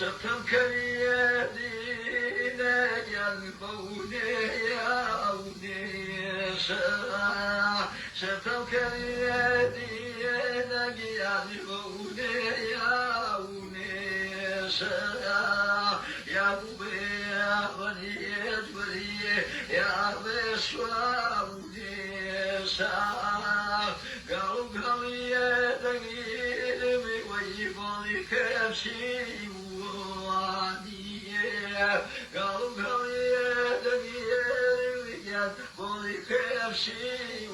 شفتم كريدينا ينبوني يا ودي شفتم كريدينا ينبوني يا ودي يا بوبي يا بني جبري يا بشواودي قالوا يا دقيق ويبغي كبشي قالوا يا دقيق ويبغي كبشي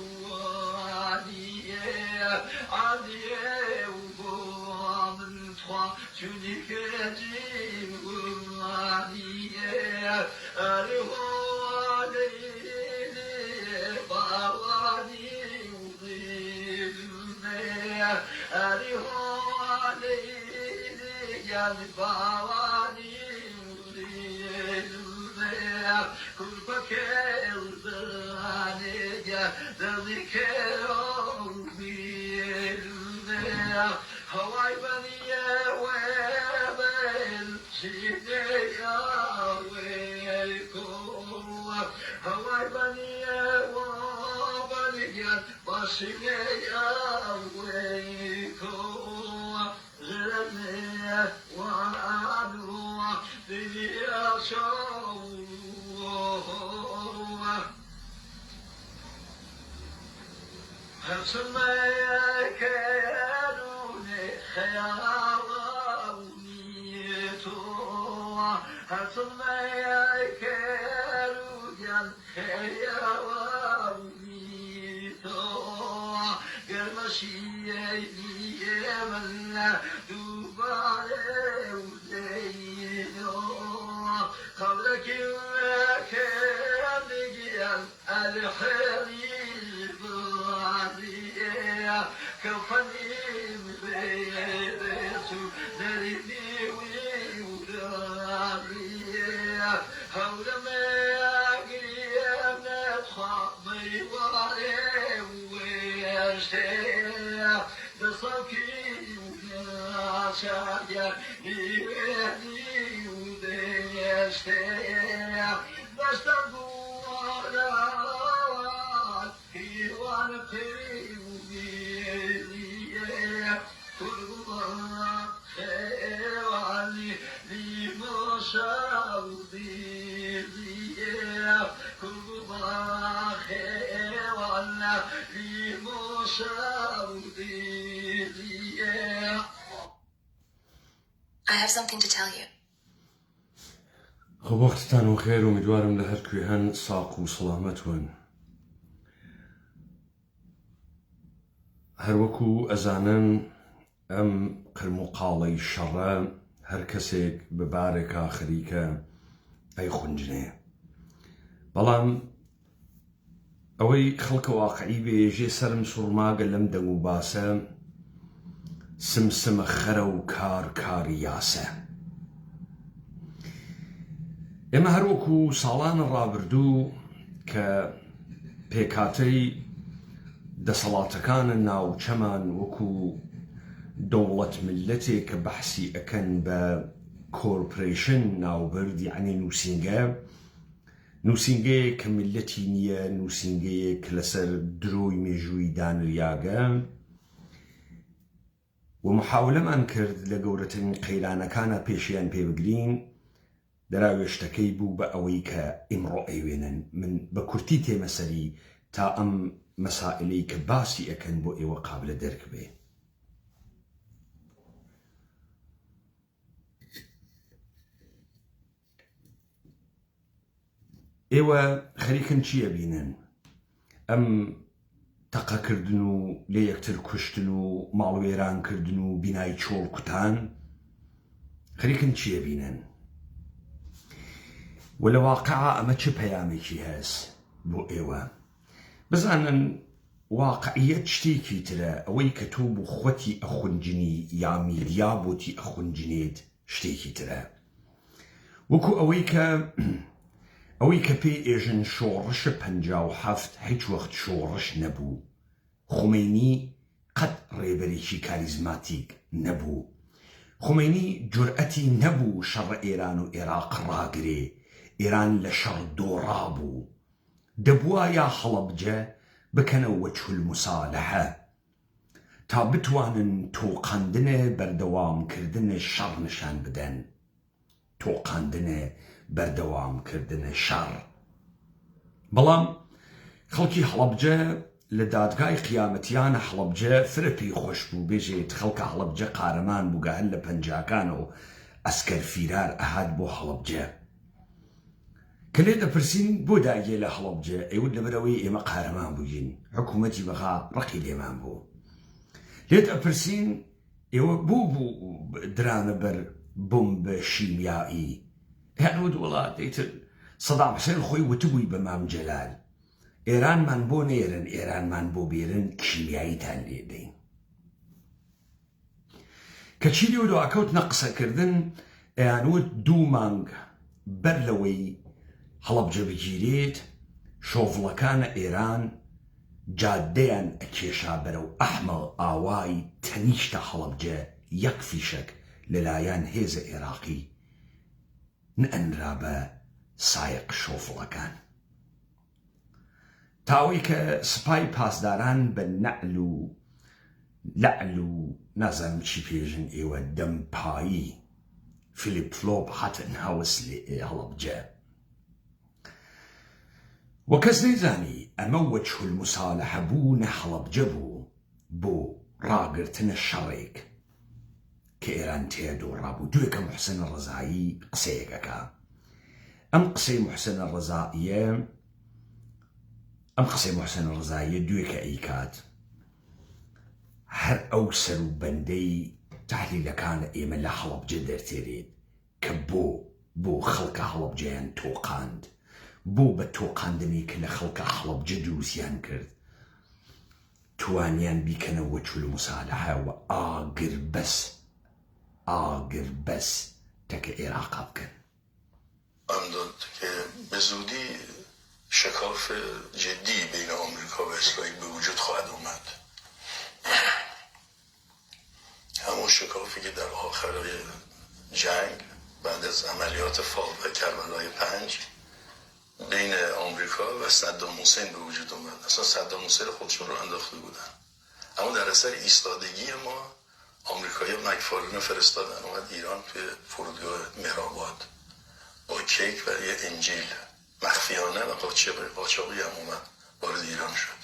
عادي ومن toi tu dis que هواي بني وابل سيدي يا ويلكم هواي بني وابل بسيدي يا ويلكم زلمي وعدوا دني أشوه هسمعك خيالونيتو هسمعك رجال خيالونيتو قرمشيني من دوباره وليلو قبلك وكان رجال الحريب كفني بيرسو دريني ويوداري هول ما قريب نتخامي واري ويشتي بصوكي وناشايا يبني وديشتي بشتغل في ونقي I have something to tell you. خب وقتتان وخير ومدوارم لهر كويهن ساق وسلامتون هر وكو أزانن أم قرمقالي شر هر كسيك بباركا خريكا أي خنجني بلان أوي خلق واقعي بيجي سرم سرماق لم دنو باسا سمسم خرو كار كاري ياسا ئێمە هەروەکو ساڵان ڕابردوو کە پێکاتەی دەسەڵاتەکانە ناوچەمان وەکو دەوڵەت ملەتێک کە بەحسی ئەکەن بە کۆرپۆریشن ناوبرد یعنی نووسینگەیەک کە میلەتی نییە، نووسینگەیەک لەسەر درۆی مێژووی دانریاگە و محاولەمان کرد لە گەورەترین قەیرانەکانە پێشیان پێبگرین. دەراوێشتەکەی بوو بە ئەوەی کە ئیمڕۆ ئەیوێنن. من بە کورتی تێمەسەری تا ئەم مەسائلەی کە باسی ئەکەن بۆ ئێوە قابلە دەرک بێ. ئێوە خەریکن چییە بینن؟ ئەم تەقەکردن و لێ یەکتر کوشتن و ماڵوێرانکردن و بینای چۆڵ کوتان خەریکن چییە بینن؟ و لە واقعا ئەمە چه پەیامێکی هەست بۆ ئێوە؟ بزانن واقعیەت شتێکی ترە، ئەوەی کە تۆ بۆ خۆتی ئەخونجنی یا میدیا بۆتی ئەخونجنێت شتێکی ترە. وەکو ئەوەی کە پێی ئێژن شۆڕشە 57 هیچ وەخت شۆڕش نەبوو. خومینی قەت ڕێبەرێکی کاریزماتیک نەبوو. خومینی جورئەتی نەبوو شەڕە ئێران و عێراق ڕاگرێ. ئێران لە شەڕ دۆڕا بوو. دەبووە یا هەڵەبجە بکەنە وەجه الموسالەحە تا بتوانن تۆقاندنە بەردەوامکردنە شەڕ نیشان بدەن. تۆقاندنە بەردەوامکردنە شەڕ. بەڵام خەڵکی هەڵەبجە لە دادگای قیامەتیانە هەڵەبجە فرە پێی خۆش بوو بێژێت خەڵکە هەڵەبجە قارەمان بووگە هەر لە پەنجاکان و ئەسکەر فیرار ئەهات بۆ هەڵەبجە. کە لێ دەپرسین بۆ داگێ لە هەڵەبجە، ئێوە لەبەرەوەی ئێمە قارەمان بووین، حکوومەتی بەغا ڕقی لێمان بوو. لێ دەپرسین ئێوە بوو درانە بەر بۆمبە شیمیایی. هەنوود وڵات دەیتر سەدام حوسێن خۆی وتبووی بە مام جەلال ئێرانمان بۆ نێرن، ئێرانمان بۆ بێرن، کیمیاییتان لێ دەین. کە چیری و دواکەوتنە قسەکردن ئەیانوت 2 مانگ بەر لەوەی هەڵەبجە بگیرێت شۆڤڵەکانە ئێران جادەیان ئەکێشا بەرەو ئەحمە ئاوای تەنیشتە هەڵەبجە 1 فیشک لەلایەن هێزە عێراقی نئەنرا بە سایق شۆفڵەکان. تاوەی کە سپای پاسداران بە نەعل و لەعل و نازانم چی پێژن ئێوە دەمپایی فلیپ فلۆپ هاتن هەوس لێ هەڵەبجە. وە کەس نەیزانی ئەمە وەجه الموسالەحە بوو نە هەڵەبجە بوو بۆ ڕاگرتنە شەڕێک کە ئێران تێ دۆڕابوو. دوێکە محسن ڕەزایی قسەیەکەکە. ئەم قسەی محسن ڕەزاییە دوێکە ئەیکات. هەر ئەو سەر و بەندەی تحلیلەکانە ئێمە لە هەڵەبجە دەرتێرێت کە بۆ خەڵکە هەڵەبجەیان تۆقاند، بۆ بە تۆقاندنی کە لە خەڵکە هەڵەبجە دروستیان کرد توانیان بیکەنە وەجه الموسالەحە و ئاگر بەس تەکە عێراقا بکەن. امداد که به زودی شکاف جدی بین آمریکا و اسرائیل به وجود خواهد اومد. همون شکافی که در آخرای جنگ بعد از عملیات فاو و کربلای 5 بین آمریکا و صدام حسین به وجود اومد. اصلا صدام حسین خودشون رو انداخته بودن، اما در اثر ایستادگی ما آمریکایی‌ها مکفارلین فرستادن اومد ایران توی فرودگاه مهرآباد با کیک و یه انجیل مخفیانه و قاچاقی هم اومد وارد ایران شد.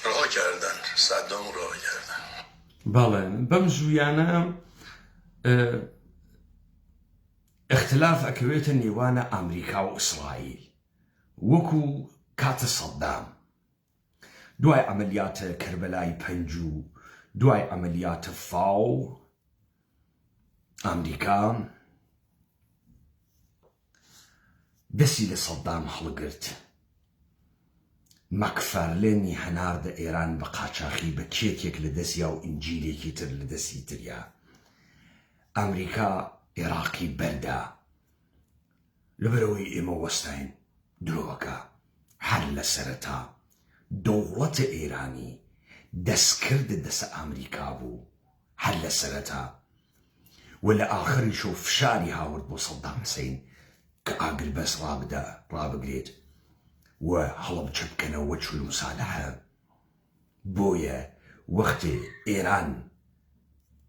رها کردن، صدام رو رها کردن. بەڵێ بەم زوویانە اختلاف ئەکەوێتە نێوانە ئەمریکا و ئیسرائیل وەکو کاتە سەدام دوای ئەمەلیاتە کەربەلای 5 و دوای ئەمەلیاتە فاو ئەمریکا دەستی لە سەدام هەڵگرت. مەکفارلێنی هەناردە ئێران بە قاچاقی بە کێکێک لە دەستیا و ئینجیلێکی تر لە دەستی تریا. ئەمریکا عێراقی بەردا لەبەرەوەی ئێمە وەستاین درۆوەکە هەر لە سەرەتا دەوڵەتە ئێرانی دەستکرد دەسە ئەمریکا بوو هەر لە سەرەتا ولا آخر شوف فشاري هاورد بو صدام حسين كأقل بس رابقريت وهلب شبكنا وجه المصالحة بويا وقت إيران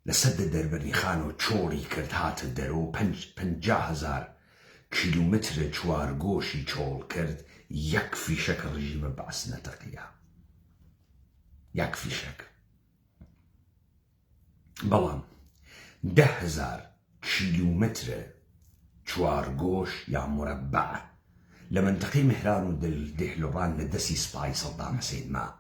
لسد الدربري خانو تشوري كرد هات الدرو 50,000 كيلومتر جوار قوشي تشول كرد يكفي شك الرجيم بعثنا تقيا يكفي شك بلان 10,000 كيلومتر جوار قوش يا مربع لمنطقي مهران ودل دهلوران لدسي سباي صدام حسين ما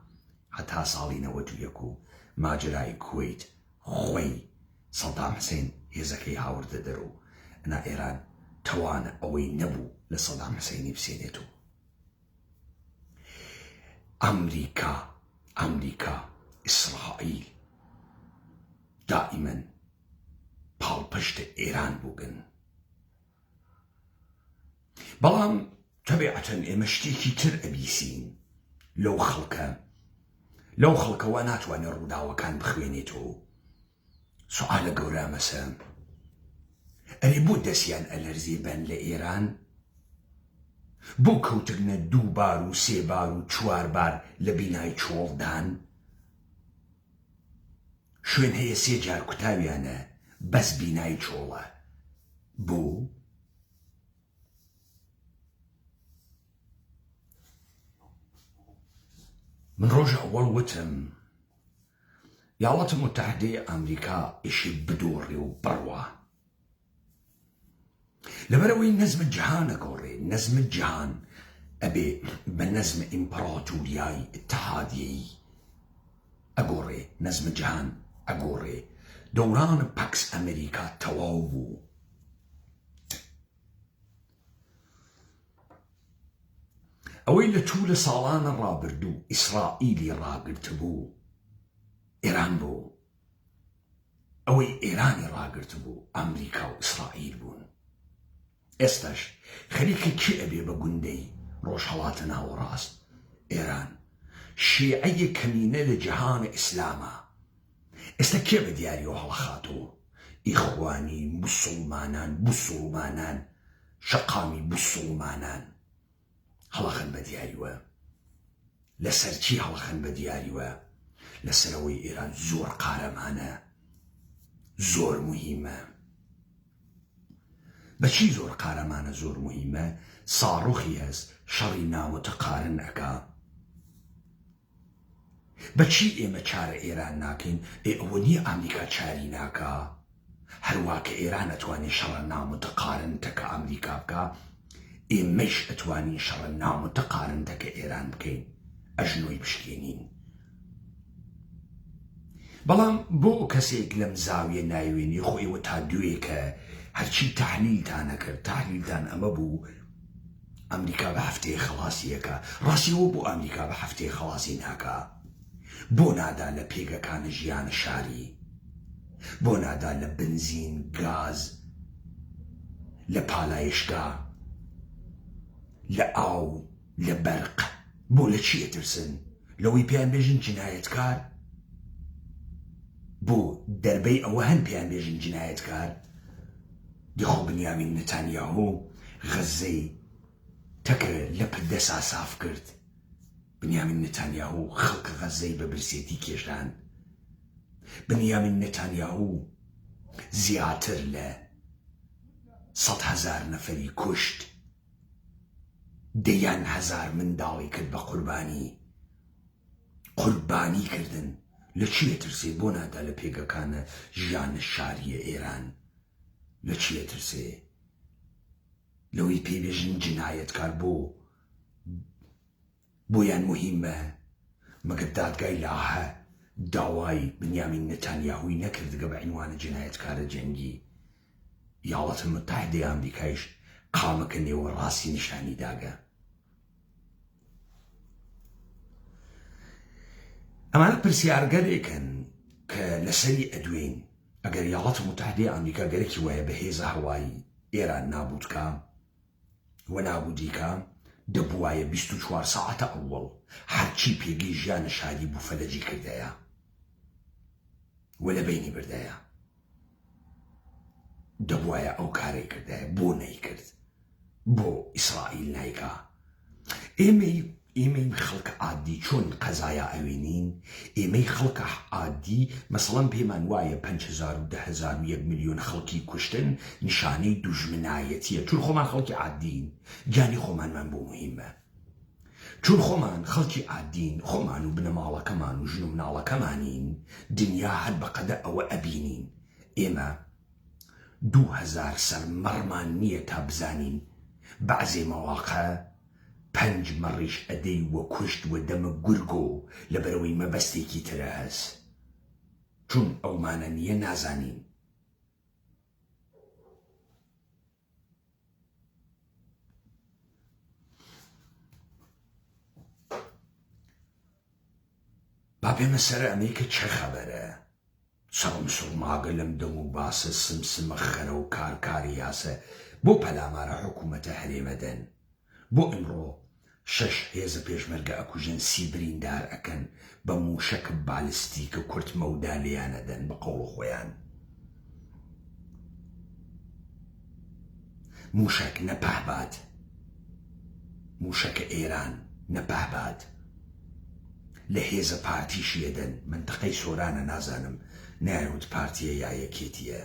حتى صالينا وجويكو ماجراي كويت خوي صدام حسين يزكي هاورد درو انا ايران توانا اوي نبو لصدام حسين بسينيتو امريكا اسرائيل دائما بالبشت ايران بوغن بلام تبعة امشتيكي تر ابيسين لو خلقه وانا تواني الرودا وكان بخوينيتو سؤال قورا مسام أريبو دسيان الارزيبان لإيران بو كوترنا 2 بار و 3 بار و 4 بار لبناي چولدان شوين هي 3 جار كتاويانا بس بناي چولا بو من روج أول وتم الولايات المتحدة أمريكا إشي بدوري وبروة لبروي نزم الجهان أقوري نزم الجهان أبي بنزم إمبراطورياي اتحاديي أقوري نزم الجهان أقوري دوران باكس أمريكا تواوبو أويل طول صالان الرابردو إسرائيلي راقرتبو إيران بو أوي إيراني راقرتبو أمريكا وإسرائيل بون استش خليك كي أبي بقندي روش حالاتنا وراس إيران شيعية كمينة لجهان إسلاما استكي بدياري وحلخاتو إخواني مسلمانان شقامي مسلمانان هەڵەخەن بە دیاریوە لەسەر چی هەڵەخەن بە دیاریوە لەسەرەوەی ئێران زۆر قارەمانە زۆر موهیمە بەچی زۆر قارەمانە زۆر موهیمە ساڕوخی هەست شەڕی نامتەقارن ئەکا بەچی ئێمە چارە ئێران ناکەین ئەوە نییە ئەمریکا چاری ناکا هەروە کە ئێران ئەتوانێت شەڕە نامتەقارن تەکە ئەمریکا بکە ئێمەش ئەتوانین شەڕە نامتەقارنتەکە ئێران بکەین ئەژنۆی بشکێنین بەڵام بۆ کەسێک لەم زاویە نایوێنی خۆیەوە تا دوێ کە هەرچی تەحلیلتان نەکرد تەحلیلتان ئەمە بوو ئەمریکا بە هەفتەیە خەڵاسیەکە ڕاستیەوە بۆ ئەمریکا بە هەفتەیە خەڵاسی ناکا بۆ نادا لە پێگەکانە ژیانە شاری بۆ نادا لە بنزین گاز لە پالایشگا لە ئاو لە بەرق بۆ لە چی ئەترسن لەوەی پێیان بێژن جنایەتکار بۆ دەربەی ئەوە هەن پێیان بێژن جنایەتکار دیخۆ بنیامین نەتانیاهو غەزەی تەکە لە پردەسا ساف کرد بنیامین نەتانیاهو خەڵکە غەزەی بە برسێتی کێشان بنیامین نەتانیاهو زیاتر لە 100,000 نەفەری کوشت دەیان هەزار منداڵی کرد بە قوربانی کردن لە چی ئەترسێ بۆ نادا لە پێگەکانە ژیانە شاریە ئێران لە چی ئەترسێ لەوەی پێبێژن جنایەتکار بۆیان موهیمە مەگەر دادگای لاهە داوای بنیامین نەتانیاهوی نەکردگە بە عنوانە جنایەتکارە جەنگی وڵاتە متحدەی ئەمریکایش قامەکە نێوە ڕاستی نیشانی داگە ئەمانە پرسیارگەرێکن کە لەسەری ئەدوێن ئەگەر وڵاتە متحدەی ئەمریکا گەرەکی وایە بە هێزە هەوایی ئێران نابودکە و نابودیکە دەبوایە 24 ساعتە ئەوڵ هەرچی پێگەی ژیانە شاری بوو فەلەجی کردەیە و لە بینی بردەیە دەبوایە ئەو کارەی کردایە بۆ نەیکرد بۆ ئیسرائیل نایکا ئێمەی خەڵک عادی چۆن قەزایە ئەوێنین ئێمەی خەڵکە عادی مەسەڵەن پێمان وایە 5,000 و 10,000 و 1 ملیۆن خەڵکی کوشتن نیشانەی دوژمنایەتیە چون خۆمان خەڵکی عادین گیانی خۆمانمان بۆ مهمە چون خۆمان خەڵکی عادین خۆمان و بنەماڵەکەمان و ژن و مناڵەکەمانین دنیا هەر بەقەدە ئەوە ئەبینین ئێمە 2000 سەرمەڕمان نییە تا بزانین بەعزێ مەواقع 5 مەڕیش ئەدەی وە کوشت وە دەمە گورگۆ لەبەرەوەی مەبەستێکی ترە هەست چون ئەومانە نییە نازانین با بێمە سەر ئەمەی کە چه خەبەرە سەڵمسڵماگە لەم دەم و باسە سمسمە خەرە و کارکاری یاسە بۆ پەلامارە حکوومەتە هەرێمەدەن بۆ ئەمڕۆ 6 هێزە پێشمەرگە ئەکوژن 30 بریندار ئەکەن بە موشەکە بالستیکە کورت مەودا لێیانەدەن بە قەوڵ خۆیان موشەک نەپەهبات موشەکە ئێران نەپەهبات لە هێزە پارتیشیەدەن منتەقەی سۆرانە نازانم نایوت پارتیە یا یەکێتیە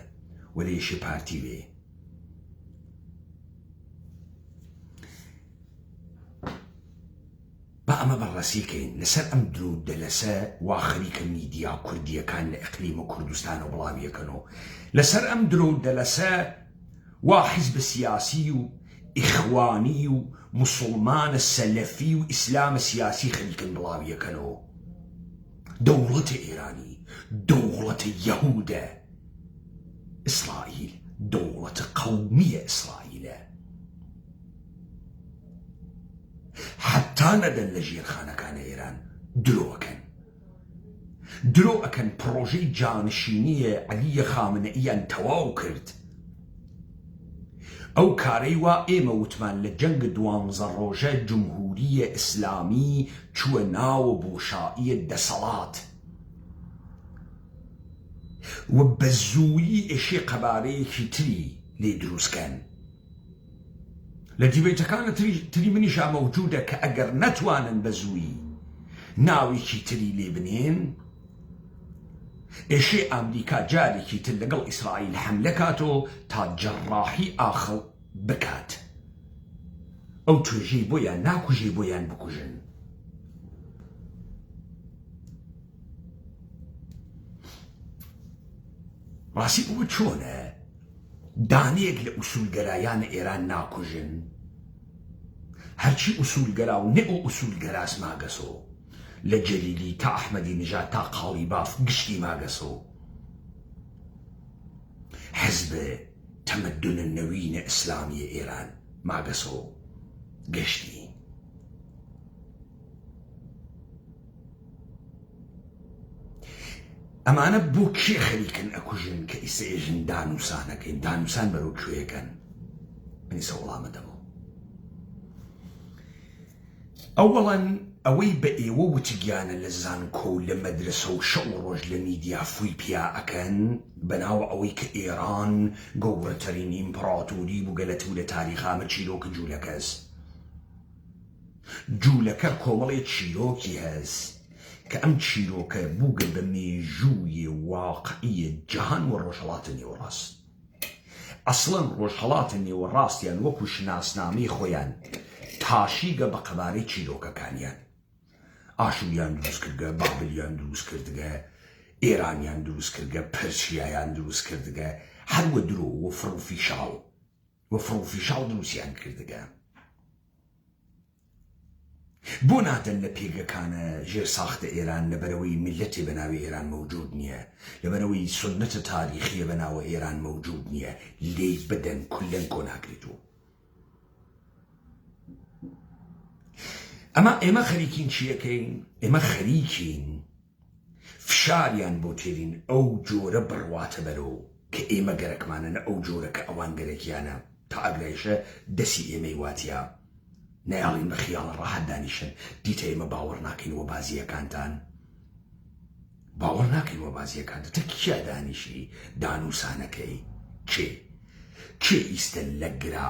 وەلێشی پارتی وێ با ئەمە بەڕاستیکەین لەسەر ئەم درودە لەسە وا خەریکە میدیا کوردیەکان لە ئەقلیمە کوردستان و بڵاویەکەنەوە لەسەر ئەم درودە لەسە وا حیزب سیاسی و ئیخوانی و مسلمانە سەلەفی و ئیسلامە سیاسی خەریکن بڵاویەکەنەوە دەوڵەتە ئێرانی دەوڵەتە یەهودە ئیسرائیل دەوڵەتە قەومیە ئیسرائیلە حتا نەدەن لە ژێرخانەکانە ئێران درۆ ئەکەن پرۆژەی جانشینیە عەلیە خامنەئییان تەواو کرد ئەو کارەی وا ئێمە وتمان لە جەنگ 12 ڕۆژە جمهوریە ئیسلامی چووە ناوە بۆشاییە دەسەڵات و بە زوویی ئێشێ قەبارەیەکی تری لێ دروستکەن لە دیبێتەکانە تری منیشا مەوجودە کە ئەگەر نەتوانن بە زوویی ناوێکی تری لێ بنێن ئێشێ ئەمریکا جارێکی تر لەگەڵ ئیسرائیل حەملە کاتەوە تا جەڕاحی ئاخڵ بکات ئەو توێژەی بۆیان ناکوژێ بۆیان بکوژن ڕاستی ئەوە چۆنە دانەیەک لە ئوسولگەرایانە ئێران ناکوژن هەرچی ئوسولگەرا و نێ ئەو ئوسولگەراس ماگەسۆ لە جەلیلی تا ئەحمەدی نژاد تا قاڵی باف گشتی ماگەسۆ حزب تەمەدونە نەوینە ئیسلامیە ئێران ماگەسۆ گەشتی ئەمانە بۆ کێ خەریکن ئەکوژن کە ئیسێژن دانووسانەکەین دانووسان بەرەو کوێیەکەن منیسە وەڵامە دەمەوە ئەوەڵەن ئەوەی بە ئێوە وتگیانە لە زانکۆ و لە مەدرسە و شەو ڕۆژ لە میدیا فوی پیا ئەکەن بەناوە ئەوەی کە ئێران گەورەترین ئیمپراتۆری بووگەلەت و لە تاریخامە چیرۆکە جوولەکەس جوولەکە کۆمەڵێ چیرۆکی هەست کە ئەم چیرۆکە بووگە بە مێژوویە واقعیە جەهان و ڕۆژهەڵاتە نێوەڕاست ئەسڵەن ڕۆژهەڵاتە نێوەڕاستیان وەکو شناسنامەی خۆیان تاشیگە بە قەبارەی چیرۆکەکانیان ئاشوریان دروست کردگە بابلیان دروست کردگە ئێرانیان دروست کردگە پەرشیایان دروست کردگە هەروە درۆ وە فڕوفیشاڵ دروستیان کردگە بۆ نادەن لە پێگەکانە ژێر ساختە ئێران لەبەرەوەی میلەتێ بەناوی ئێران مەوجود نییە لەبەرەوەی سنەتە تاریخیە بەناوە ئێران مەوجود نییە لێی بدەن کولەن کۆ ناکرێتەوە ئەمە ئێمە خەریکین چیەکەین ئێمە خەریکین فشاریان بۆ تێرین ئەو جۆرە بڕواتە بەرەوە کە ئێمە گەرەکمانە ئەو جۆرە کە ئەوان گەرەکیانە تا ئەگرایشە دەسی ئێمەی واتیە نەیاڵین بە خیاڵە ڕاحەت دانیشن دیتە ئێمە باوەڕ ناکەینەوە بازیەکانتان باوەڕ ناکەینەوە بازیەکانتان تە کیا دانیشی دانووسانەکەی کێ کێ ئیستە لەگرا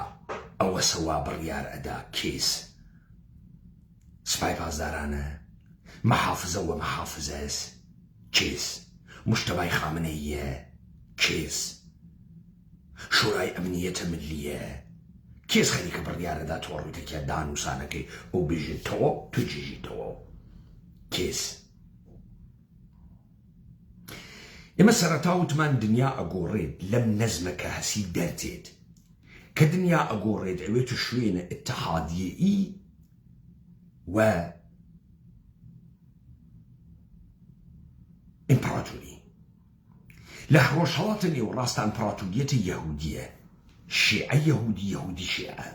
ئەوە سەوا بڕیار ئەدا کێس سپای پاسدارانە مەحافزە و مەحافزەس کێس مشتەبای خامنەیە کێس شورای ئەمنیەتە ملیە کێس خەریکە بڕیارەدا تۆ ڕوویتێکە دانووسانەکەی ئەو بژێتەوە تو جێژیتەوە کێس ئێمە سەرەتا وتمان دنیا ئەگۆڕێت لەم نەزمە کە هەسی دەرتێت کە دنیا ئەگۆڕێت ئەوێت شوێنە ئتحادیەئی و ئیمپراتۆری لە ڕۆژهەڵاتە نێوەڕاستە ئیمپراتۆریەتە یەهودیە شیعە یەهودی یەهودی شیعە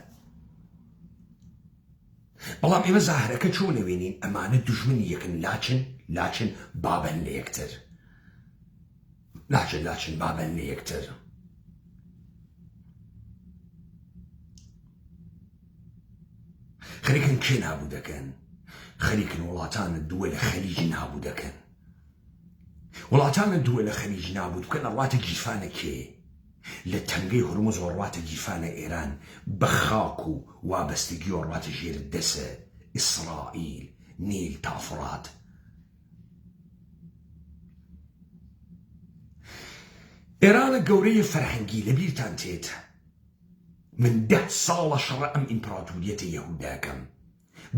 بەڵام ئێمە زاهرەکە چۆن نەوێنین ئەمانە دوژمنی یەکن لاچن بابەن لە یەکتر لاچن بابەن لە یەکتر خەریکن کێ نابوو دەکەن خەریکن وڵاتانە دووە لە خەلیج نابوو دەکەن وڵاتانە دووە لە خەلیج نابوو بکەن ئەڕواتە گیرفانە کێ لە تەنگەی هورموز وەڕواتە گیرفانە ئێران بە خاک و وابەستگی وەڕواتە ژێر دەسە ئیسرائیل نیل تا فڕات ئێرانە گەورەیە فەرهەنگی لەبیرتان تێت من 10 ساڵە شەڕە ئەم ئیمپراتۆریەتە یەهوداکەم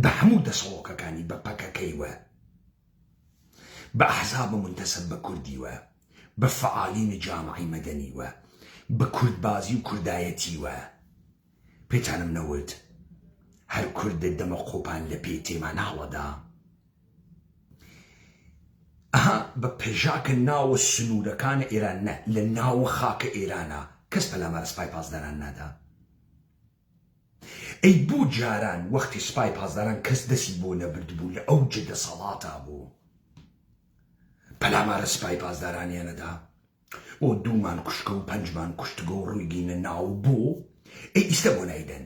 بە هەموو دەسەڵۆکەکانی بە پەکەکەیوە بە ئەحزابە منتەسەب بە کوردیوە بە فەعالینی جامعی مەدەنیوە بە کوردبازی و کوردایەتیوە پێتانم نەوت هەر کوردە دەمە قۆپان لە پێی تێما ناڵەدا ئەها بە پێژاکە ناوە سنوورەکانە ئێران نە لە ناوە خاکە ئێرانە کەس پەلامارە سپای پاسداران نادا ئەی بوو جاران وەختی سپای پاسداران کەس دەستی بۆ نەبردبوو لە ئەو جدە سەڵاتا بوو پەلامارە سپای پاسدارانیانەدا ئۆ 2مان کوشتکە و 5مان کوشتگە و ڕوویگینە ناو بوو ئەی ئیستە بۆ نایدەن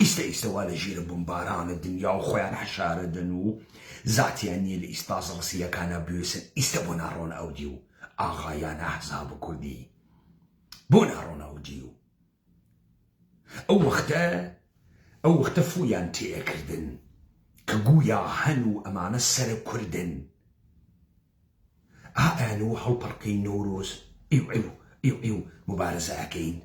ئیستەوا لە ژێرە بمبارانە دنیا و خۆیان حەشارەدەن و زاتیان نییە لە ئیسپاس ڕسیەکانە بوێسن ئیستە بۆ ناڕۆنە ئەودی و ئاغایانە ئەحزاب کوردی بۆ ناڕۆنە ئەودی و ئەو وەختە فویان تێئەکردن کە گویا هەن و ئەمانە سەرە کوردن ئەوە هەڵپەڕکەی نۆرۆز ئیو مبارزە ئەکەین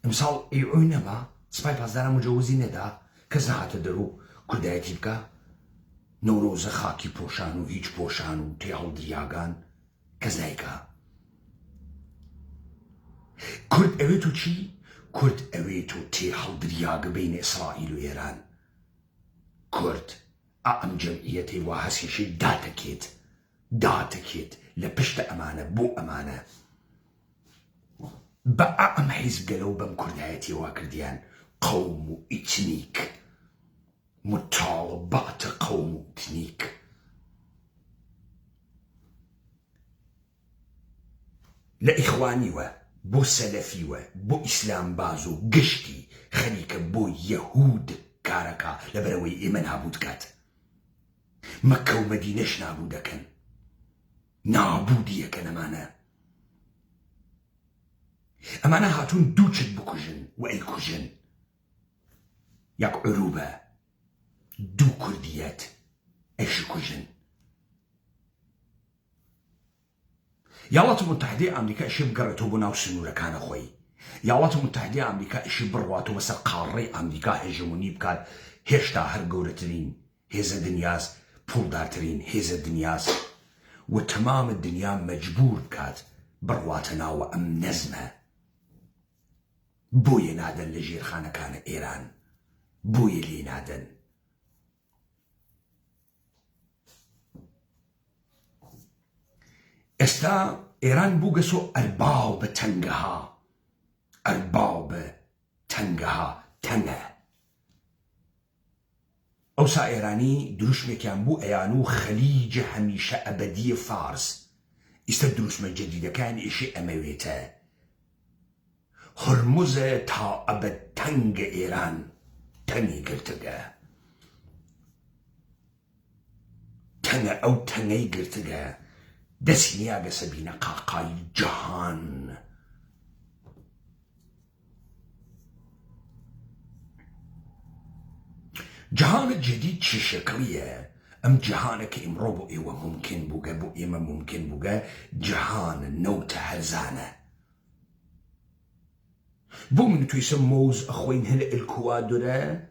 ئەمساڵ ئیوی نەما سپای پاسداران مجەوزی نەدا کەس نەهاتە دەرۆ کوردایەتی بکە نۆرۆزە خاکی پۆشان و هیچ پۆشان و تێ هەڵدریاگان کەس نایکە کورد ئەوێت و چی؟ کورد ئەوێت و تێ هەڵدریاگە بین ئیسرائیل و ئێران کورد ئەم جەمعیەتەی وا هەسیشەی داتەکێت لە پشتە ئەمانە بۆ ئەمانە بە ئەم حیزبگەلە و بەم کوردایەتی وا کردیان قەوم و ئیتنیک متاڵباتە قەوم و ئیتنیک لە ئیخوانیوە بۆ سەلەفیوە بۆ ئیسلام باز و گشتی خەریکە بۆ یەهود کارەکە لەبەرەوەی ئێمە نابوو دکات مەکە و مەدینەش نابوو دەکەن نابوودی یەکەن ئەمانە هاتوون دوو چت بکوژن و ئەیکوژن یەک عروبە دوو کوردیەت ئەیشی کوژن یاڵەتە متحدەی ئەمریکا ئیشی بگەڕێتەوە بۆ ناو سنوورەکانە خۆی یاڵەتە متحدەی ئەمریکا ئیشی بڕواتەوە بەسەر قاڕەی ئەمریکا هێژمۆنی بکات هێشتا هەر گەورەترین هێزە دنیاس پوڵدارترین هێزە دنیاس و تەمامە دنیا مەجبور بکات بڕواتە ناوە ئەم نەزمە بۆیە نادەن لە ژێرخانەکانە ئێران بۆیە لێ نادەن ئێستا ئێران بوو گەسۆ ئەرباو بە تەنگەها تەنگە ئەوسا ئێرانی دروشمێکیان بوو ئەیان و خەلیجە هەمیشە ئەبەدیە فارس ئیستە دروشمە جەدیدەکان ئیشی ئەمەوێتە هورموزە تا ئەبەد تەنگە ئێران تەنگی گرتگە تەنگە ئەو تەنگەی گرتگە دەستی نیاگە سەبینە قاقای جەهان جهان الجديد چه شكلية ام جهانك امرو ايوه ممكن بوغا بو ايما ممكن بوغا جهان نوت هرزانة بو من تويسم موز اخوين هلا الكوادرة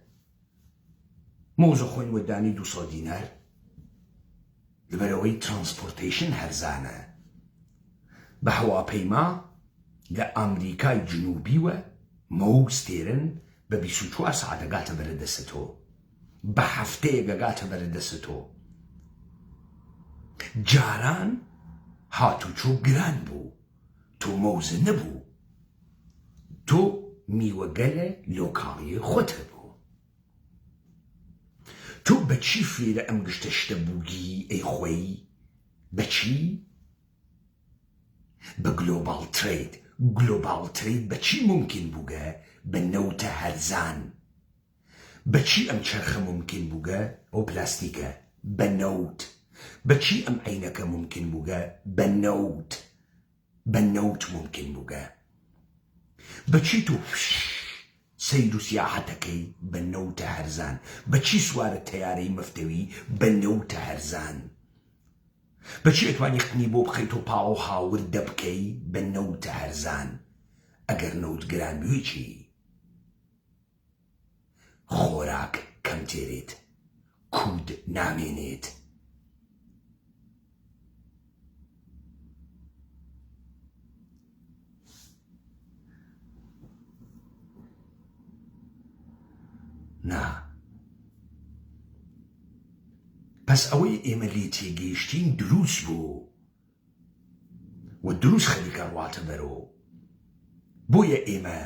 موز اخوين وداني 200 دينار لبروي ترانسبورتيشن هرزانة بهوا بيما لأمريكا الجنوبي و موز تيرن ببيسو 4 ساعة قاتا بردستو بهفته قاتا بردستو جاران هاتو چو گران بو تو موز نبو تو میوەگەلە لۆکاڵی خۆتە بوو تۆ بەچی فێرە ئەم گشتە شتە بووگی ئەی خۆی بەچی بە گلۆبال ترید بەچی ممکن بووگە بە نەوتە هەرزان بەچی ئەم چەرخە ممکن بووگە ئەو پلاستیکە بە نەوت بەچی ئەم عینەکە ممکن بووگە بە نەوت ممکن بووگە بچی تو سیر و سیاحتەکەی بە نەوتە هەرزان بەچی سوارە تەیارەی مەفتەوی بە نەوتە هەرزان بەچی ئەتوانی قنی بۆ بخەیتۆ پاو هاوردە بکەی بە نەوتە هەرزان ئەگەر نەوت گران بووی چی خۆراک کەم تێرێت کود نامێنێت نا پس ئەوەی ئێمە لێ تێگەیشتین دروست بوو و دروست خەریکە ڕواتە بەرەوە بۆیە ئێمە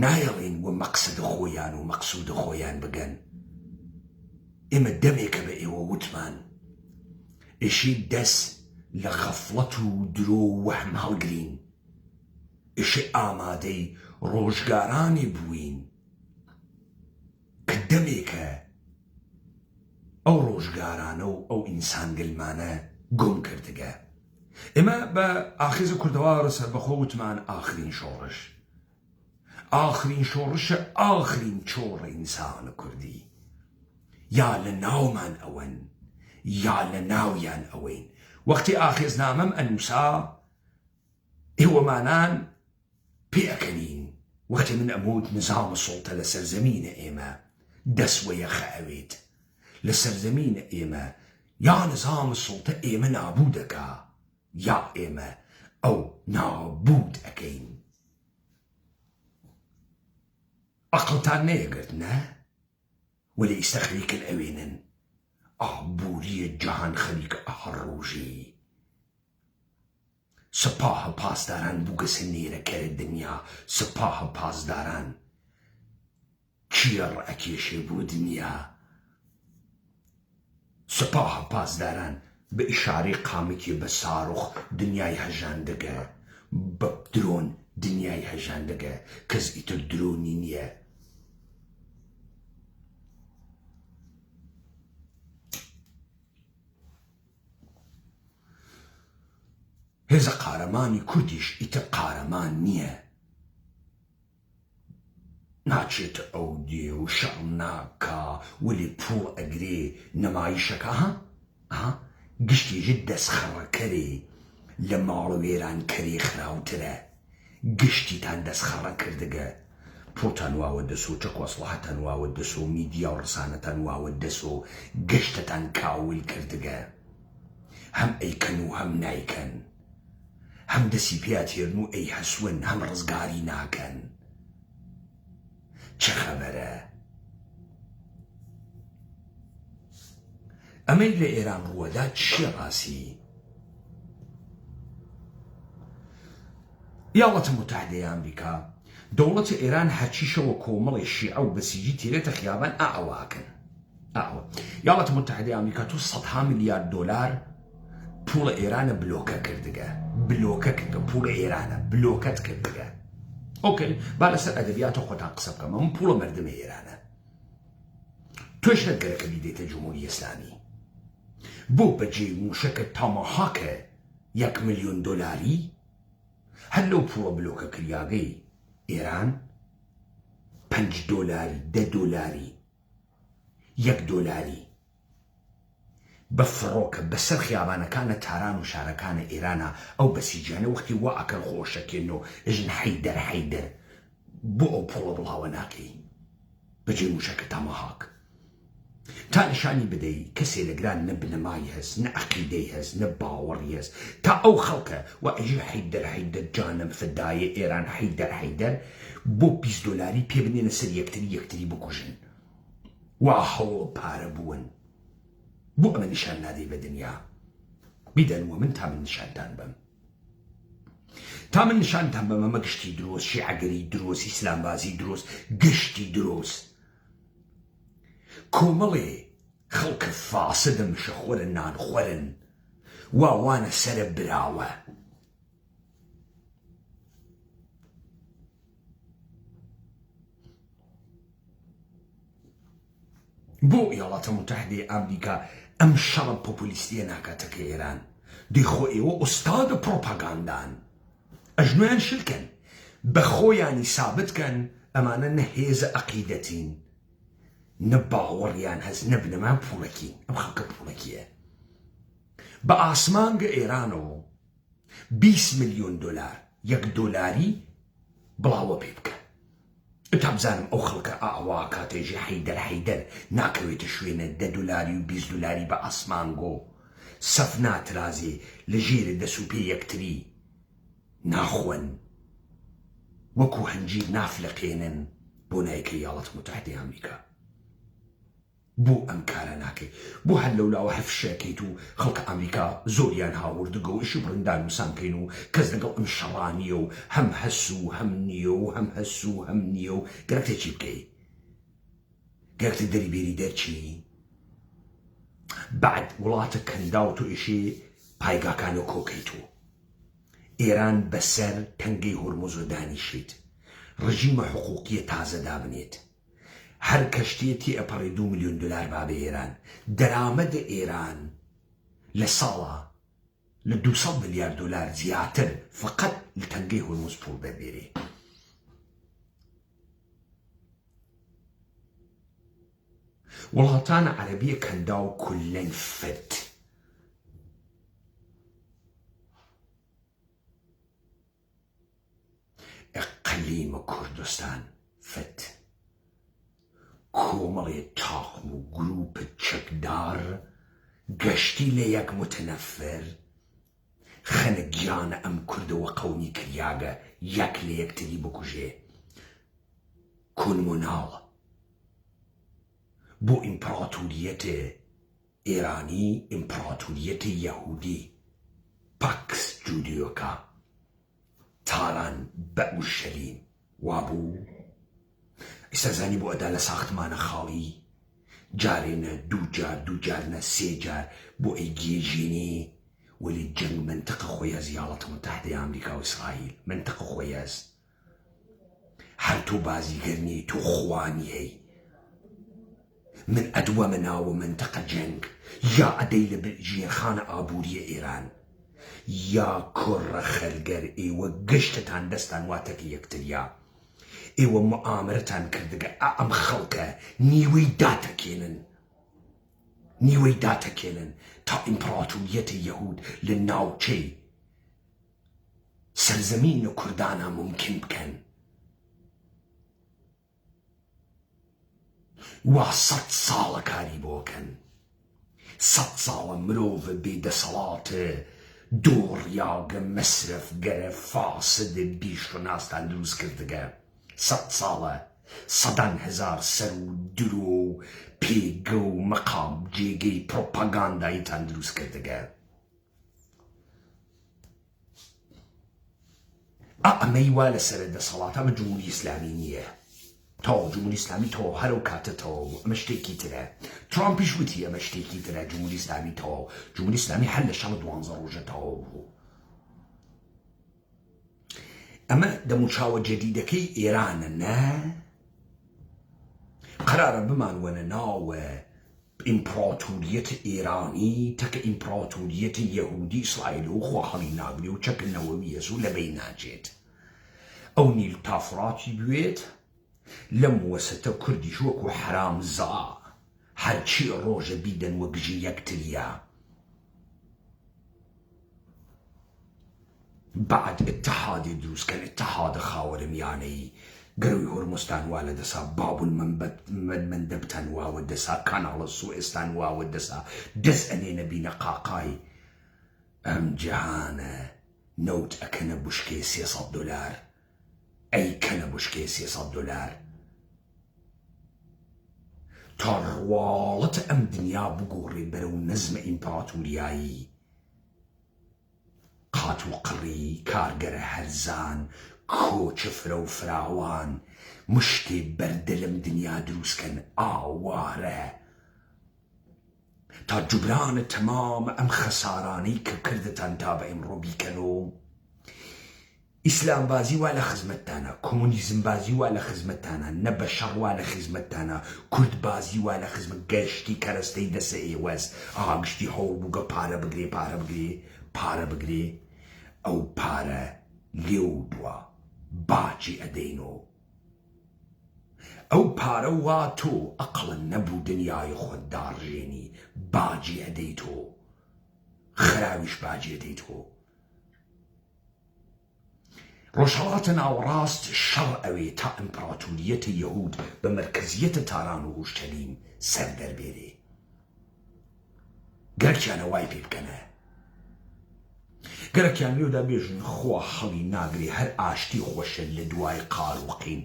نایەڵێن و مەقسەد خۆیان و مەقسوود خۆیان بگەن ئێمە دەمێکە بە ئێوە وتمان ئێشی دەست لە غەفڵەت و درۆ و وەهم هەڵگرین ئێشی ئامادەی ڕۆژگارانی بووین دەمێکە ئەو ڕۆژگارانە و ئەو ئینسان گەلمانە گۆم کردگە ئێمە بە ئاخیزە کوردەوارە سەربەخۆ وتمان ئاخرین شۆڕشە ئاخرین چۆڕە ئینسانە کوردی یا لە ناومان ئەوەن یا لە ناویان ئەوەین وەختی ئاخێزنامەم ئەنووسا ئێوەمانان پێەکەنین وەختی من ئەموت نظامە سوڵتە لە سەرزەمینە ئێمە دەسوەیە خەوێت لە سەرزەمینە ئێمە یا نظام سوڵتە ئێمە نابوو دەکا یا ئێمە ئەو نابوود ئەکەین عەقڵتان نەیەگرت نە وەلی ئیستا خەریکن ئەوێنن ئابووریە جەهان خەریکە ئەهەڕۆژی سپاهە پاسداران بووگە سنێرەکەرە دنیا سپاهە پاسداران کێڕ ئەکێشێ بۆ دنیا سپاهە پاسداران بە ئیشارەی قامکی بە ساڕۆخ دنیای هەژان دەگە بە درۆن دنیای هەژان دەگە کەس ئیتر درۆنی نییە هێزە قارەمانی کوردیش ئیتر قارەمان نییە ناچێتە ئەو دێ و شەڕ ناکا وەلی پوڵ ئەگرێ نەمایشەکە گشتیژت دەستخەڕەکەرێ لە ماڵ وێران کەرێ خراوترە گشتیتان دەستخەڕە کردگە پۆتان واوە دەسۆ چەکۆسڵەحەتان واوە دەسۆ میدیا و ڕسانەتان واوە دەسۆ گشتتان کاول کردگە هەم ئەیکەن و هەم نایکەن هەم دەسی پێاتێرن و ئەی هەسون هەم ڕزگاری ناکەن چه خەبەرە ئەمەی لە ئێران ڕووەدا چییە ڕاستی یاڵەتە متحدەی ئەمریکا دەوڵەتی ئێران هەرچیشەوە کۆمەڵی شیعە و بەسیجی تێرێتە خیابان ئاواکەن یاڵەتە متحدەی ئەمریکا تو 100 میلیارد دۆلار پوڵە ئێرانە بلۆکە کردگە پوڵە ئێرانە بلۆکەت کردگە ئۆکەی با لەسەر ئەدەبیاتە خۆتان قسە بکەم ئەم پوڵە مەردمە ئێرانە توێش نەگەرەکەی دێتە جمهوری ئیسلامی بۆ بەجێ موشەکە تاماهاکە 1 ملیۆن دۆلاری هەر لەو پوڵە بلۆکە کریاگەی ئێران 5 دۆلاری 10 دۆلاری $1 بفڕۆکە بەسەر خیابانەکانە تاران و شارەکانە ئێرانە ئەو بەسیجانە وەختی وا ئەکەن خۆشەکێنەوە ئژن حەیدەر بۆ ئەو پۆڵە بڵاوە ناکەی بەجێ موشەکە تەماهاک تا نیشانی بدەی کەسێ لەگران نە بنەمای هەست نە عەقیدەی هەست نە باوەڕی هەست تا ئەو خەڵکە و ئەژی حەیدەر جانم فدایە ئێران حەیدەر بۆ $20 پێ بنێنە سەر یەکتری بکوژن وا هەوڵ پارە بوون بۆ ئەمە نیشان نادەی بە دنیا بیدەنوە من تا من نیشانتان بەم تا من نیشانتان بەم ئەمە گشتی دروست شیعەگەری دروست ئیسلامبازی دروست گشتی دروست کۆمەڵێ خەڵکە فاسدن شەخۆرن نانخۆرن واوانە سەرە براوە بۆ وڵاتە متحدەی ئەمریکا ئەم شەڕە پۆپولیستیە ناکاتەکە ئێران دەیخۆ ئێوە ئوستادە پرۆپاگاندان ئەژنۆیان شلکەن بە خۆیانی سابتکەن ئەمانە نە هێزە عەقیدەتین نە باوەڕیان هەست نە بنەمان پوڵەکین ئەم خەڵکە پوڵەکیە بە ئاسمانگە ئێرانەوە $20 ملیۆن $1 بڵاوە پێ بکە تا بزانم ئەو خەڵکە ئاوا کاتێژی حەیدەر ناکەوێتە شوێنە $10 و $20 بە ئاسمانگۆ سەف ناترازێ لە ژێرە دەسوپێ یەکتری ناخۆن وەکو هەنجیر نافلەقێنن بۆ نایکەی وڵاتە متحدەی ئەمریکا بۆ ئەم کارە ناکەی بۆ هەر لەولاوە هەفشەکەیت و خەڵکە ئەمریکا زۆریان هاوردگە و ئیشی بڕندان وسانکەین و کەس لەگەڵ ئەم شەڕانیە و هەم هەس و هەم نییە و هەم هەس و هەم نییە و گەرەکتە چی بکەی گەرەکتە دەری بێری دەرچی بعد وڵاتە کەندا و تۆ ئیشی پایگاکانە کۆکەیت و ئێران بەسەر تەنگەی هۆرمۆز و دانیشیت ڕژیمە حقوقیە تازە دابنێت هەر کەشتێتی ئەپەڕی $2 ملیۆن بابێ ئێران دەرامەدە ئێران لە ساڵە لە $200 ملیارد زیاتر فقط لە تەنگەی هۆرمۆز پوڵ دەبێرێ وڵاتانە عەرەبیە کەندا و کولەن فت ئەقلیمە کوردستان فت کۆمەڵێ تاقم و گروپە چەکدار گەشتی لە یەک متەنەفر خەنە گیانە ئەم کوردەوە قەومی کریاگە یەک لە یەکتری بکوژێ کۆنمۆناڵ بۆ ئیمپراتۆریەتە ئێرانی ئیمپراتۆریەتە یەهودی پاکس جودیۆکا تاران بە ئورشەلیم وابوو ئێستا زانی بۆ ئەدا لە ساختمانە خاڵی جارێنە دوو جارنە 3 جار بۆ ئەی گێژێنێ وەلی جەنگ منتەقە خۆی هەز وڵاتە متحدەی ئەمریکا و ئیسرائیل منتەقە خۆی هەز هەر تۆ بازیگەرنی تۆ خوانی هەی من ئەدوەمە ناوە منتەقە جەنگ یا ئەدەی لە ژێرخانە ئابووریە ئێران یا کوڕە خەرگەر ئێوە گەشتتان دەستان واتەکە یەکتریا ئێوە موعامەرەتان کردگە ئەم خەڵکە نیوەی داتەکێنن تا ئیمپراتۆریەتە یەهود لە ناوچەی سەرزەمینە کوردانە ممکن بکەن وا 100 ساڵە کاری بۆکەن 100 ساڵە مرۆڤ بێدەسەڵاتە دۆڕیاگە مەسرەفگەرە فاسدە بیشوناستان دروست کردگە 100 ساڵە 100,000 سەر و درۆ و پێگە و مەقام جێگەی پرۆپاگانداییتان دروست کردگە ئەمەی وا لەسەر دەسەڵات ئەمە جمهوری ئیسلامی نییە تەواو جمهوری ئیسلامی تەواو هەرەو کاتە تەواو ئەمە شتێکی ترە ترامپیش وتی ئەمە شتێکی ترە جمهوری ئیسلامی تەواو جمهوری ئیسلامی هەر لە شەڕ 12 ڕۆژە تەواو بوو ئەمە دەموچاوە جەدیدەکەی ئێرانە نە قەرارە بمانوەنە ناوە ئیمپراتۆریەتە ئێرانی تەکە ئیمپراتۆریەتە یەهودی ئیسرائیل و خوا هەڵی ناگرێ و چەکنەوەوی هەز و لەبەی ناچێت ئەو نیل تا فڕاتی بوێت لەم وەسەتە کوردیش وەکو حرامزا هەرچی ڕۆژە بیدەن وەگژی یەکتریە. بعد اتحادی دروستکەن، اتحادە خاوەرمیانەی گەروی هۆرمۆستان وا لە دەسا، بابل مەندەبتان واوە دەسا، کاناڵە سوئێستان واوە دەسا، دەست ئەنێنە بینە قاقای ئەم جیهانە نەوت ئەکەنە بوشکێ $300 ئەیکەنە بوشکێ $300 تا ڕواڵەت ئەم دنیا بگۆڕێ بەرەو نەزمە ئیمپراتوریایی. قات و قڕی کارگەرە هەرزان، کۆچە فرە و فراوان، مشتێ بەردە لەم دنیا دروستکەن ئاوارە، تا جوبرانە تەمامە ئەم خەسارانەی کە کردتان تا بە ئێمڕۆ بیکەنەوە. ئیسلام بازی وا لە خزمەتتانە، کۆمونیزم بازی وا لە خزمەتتانە، نەبەشەڕ وا لە خزمەتتانە، کورد بازی وا لە خزمەت، گەشتی کەرەستەی دەسە ئێوەز، گشتی هەوڵ بووگە پارە بگرێ پارە بگرێ، ئەو پارە لێو بووە باجی ئەدەینۆ. ئەو پارە وا تۆ ئەقڵە نەبوو دنیای خۆت داڕژێنی، باجی ئەدەیتۆ، خراویش باجی ئەدەیتۆ. ڕۆژهەڵاتە ناوەڕاست شەڕ ئەوێ تا ئیمپراتوریەتە یەهود بە مەرکەزیەتە تاران و هوشتەلیم سەر دەربێرێ. گەرەکیانە وای پێ بکەنە، گەرەکیان لێودا بێژن خوا هەڵی ناگرێ، هەر ئاشتی خۆشە لە دوای قاروقین.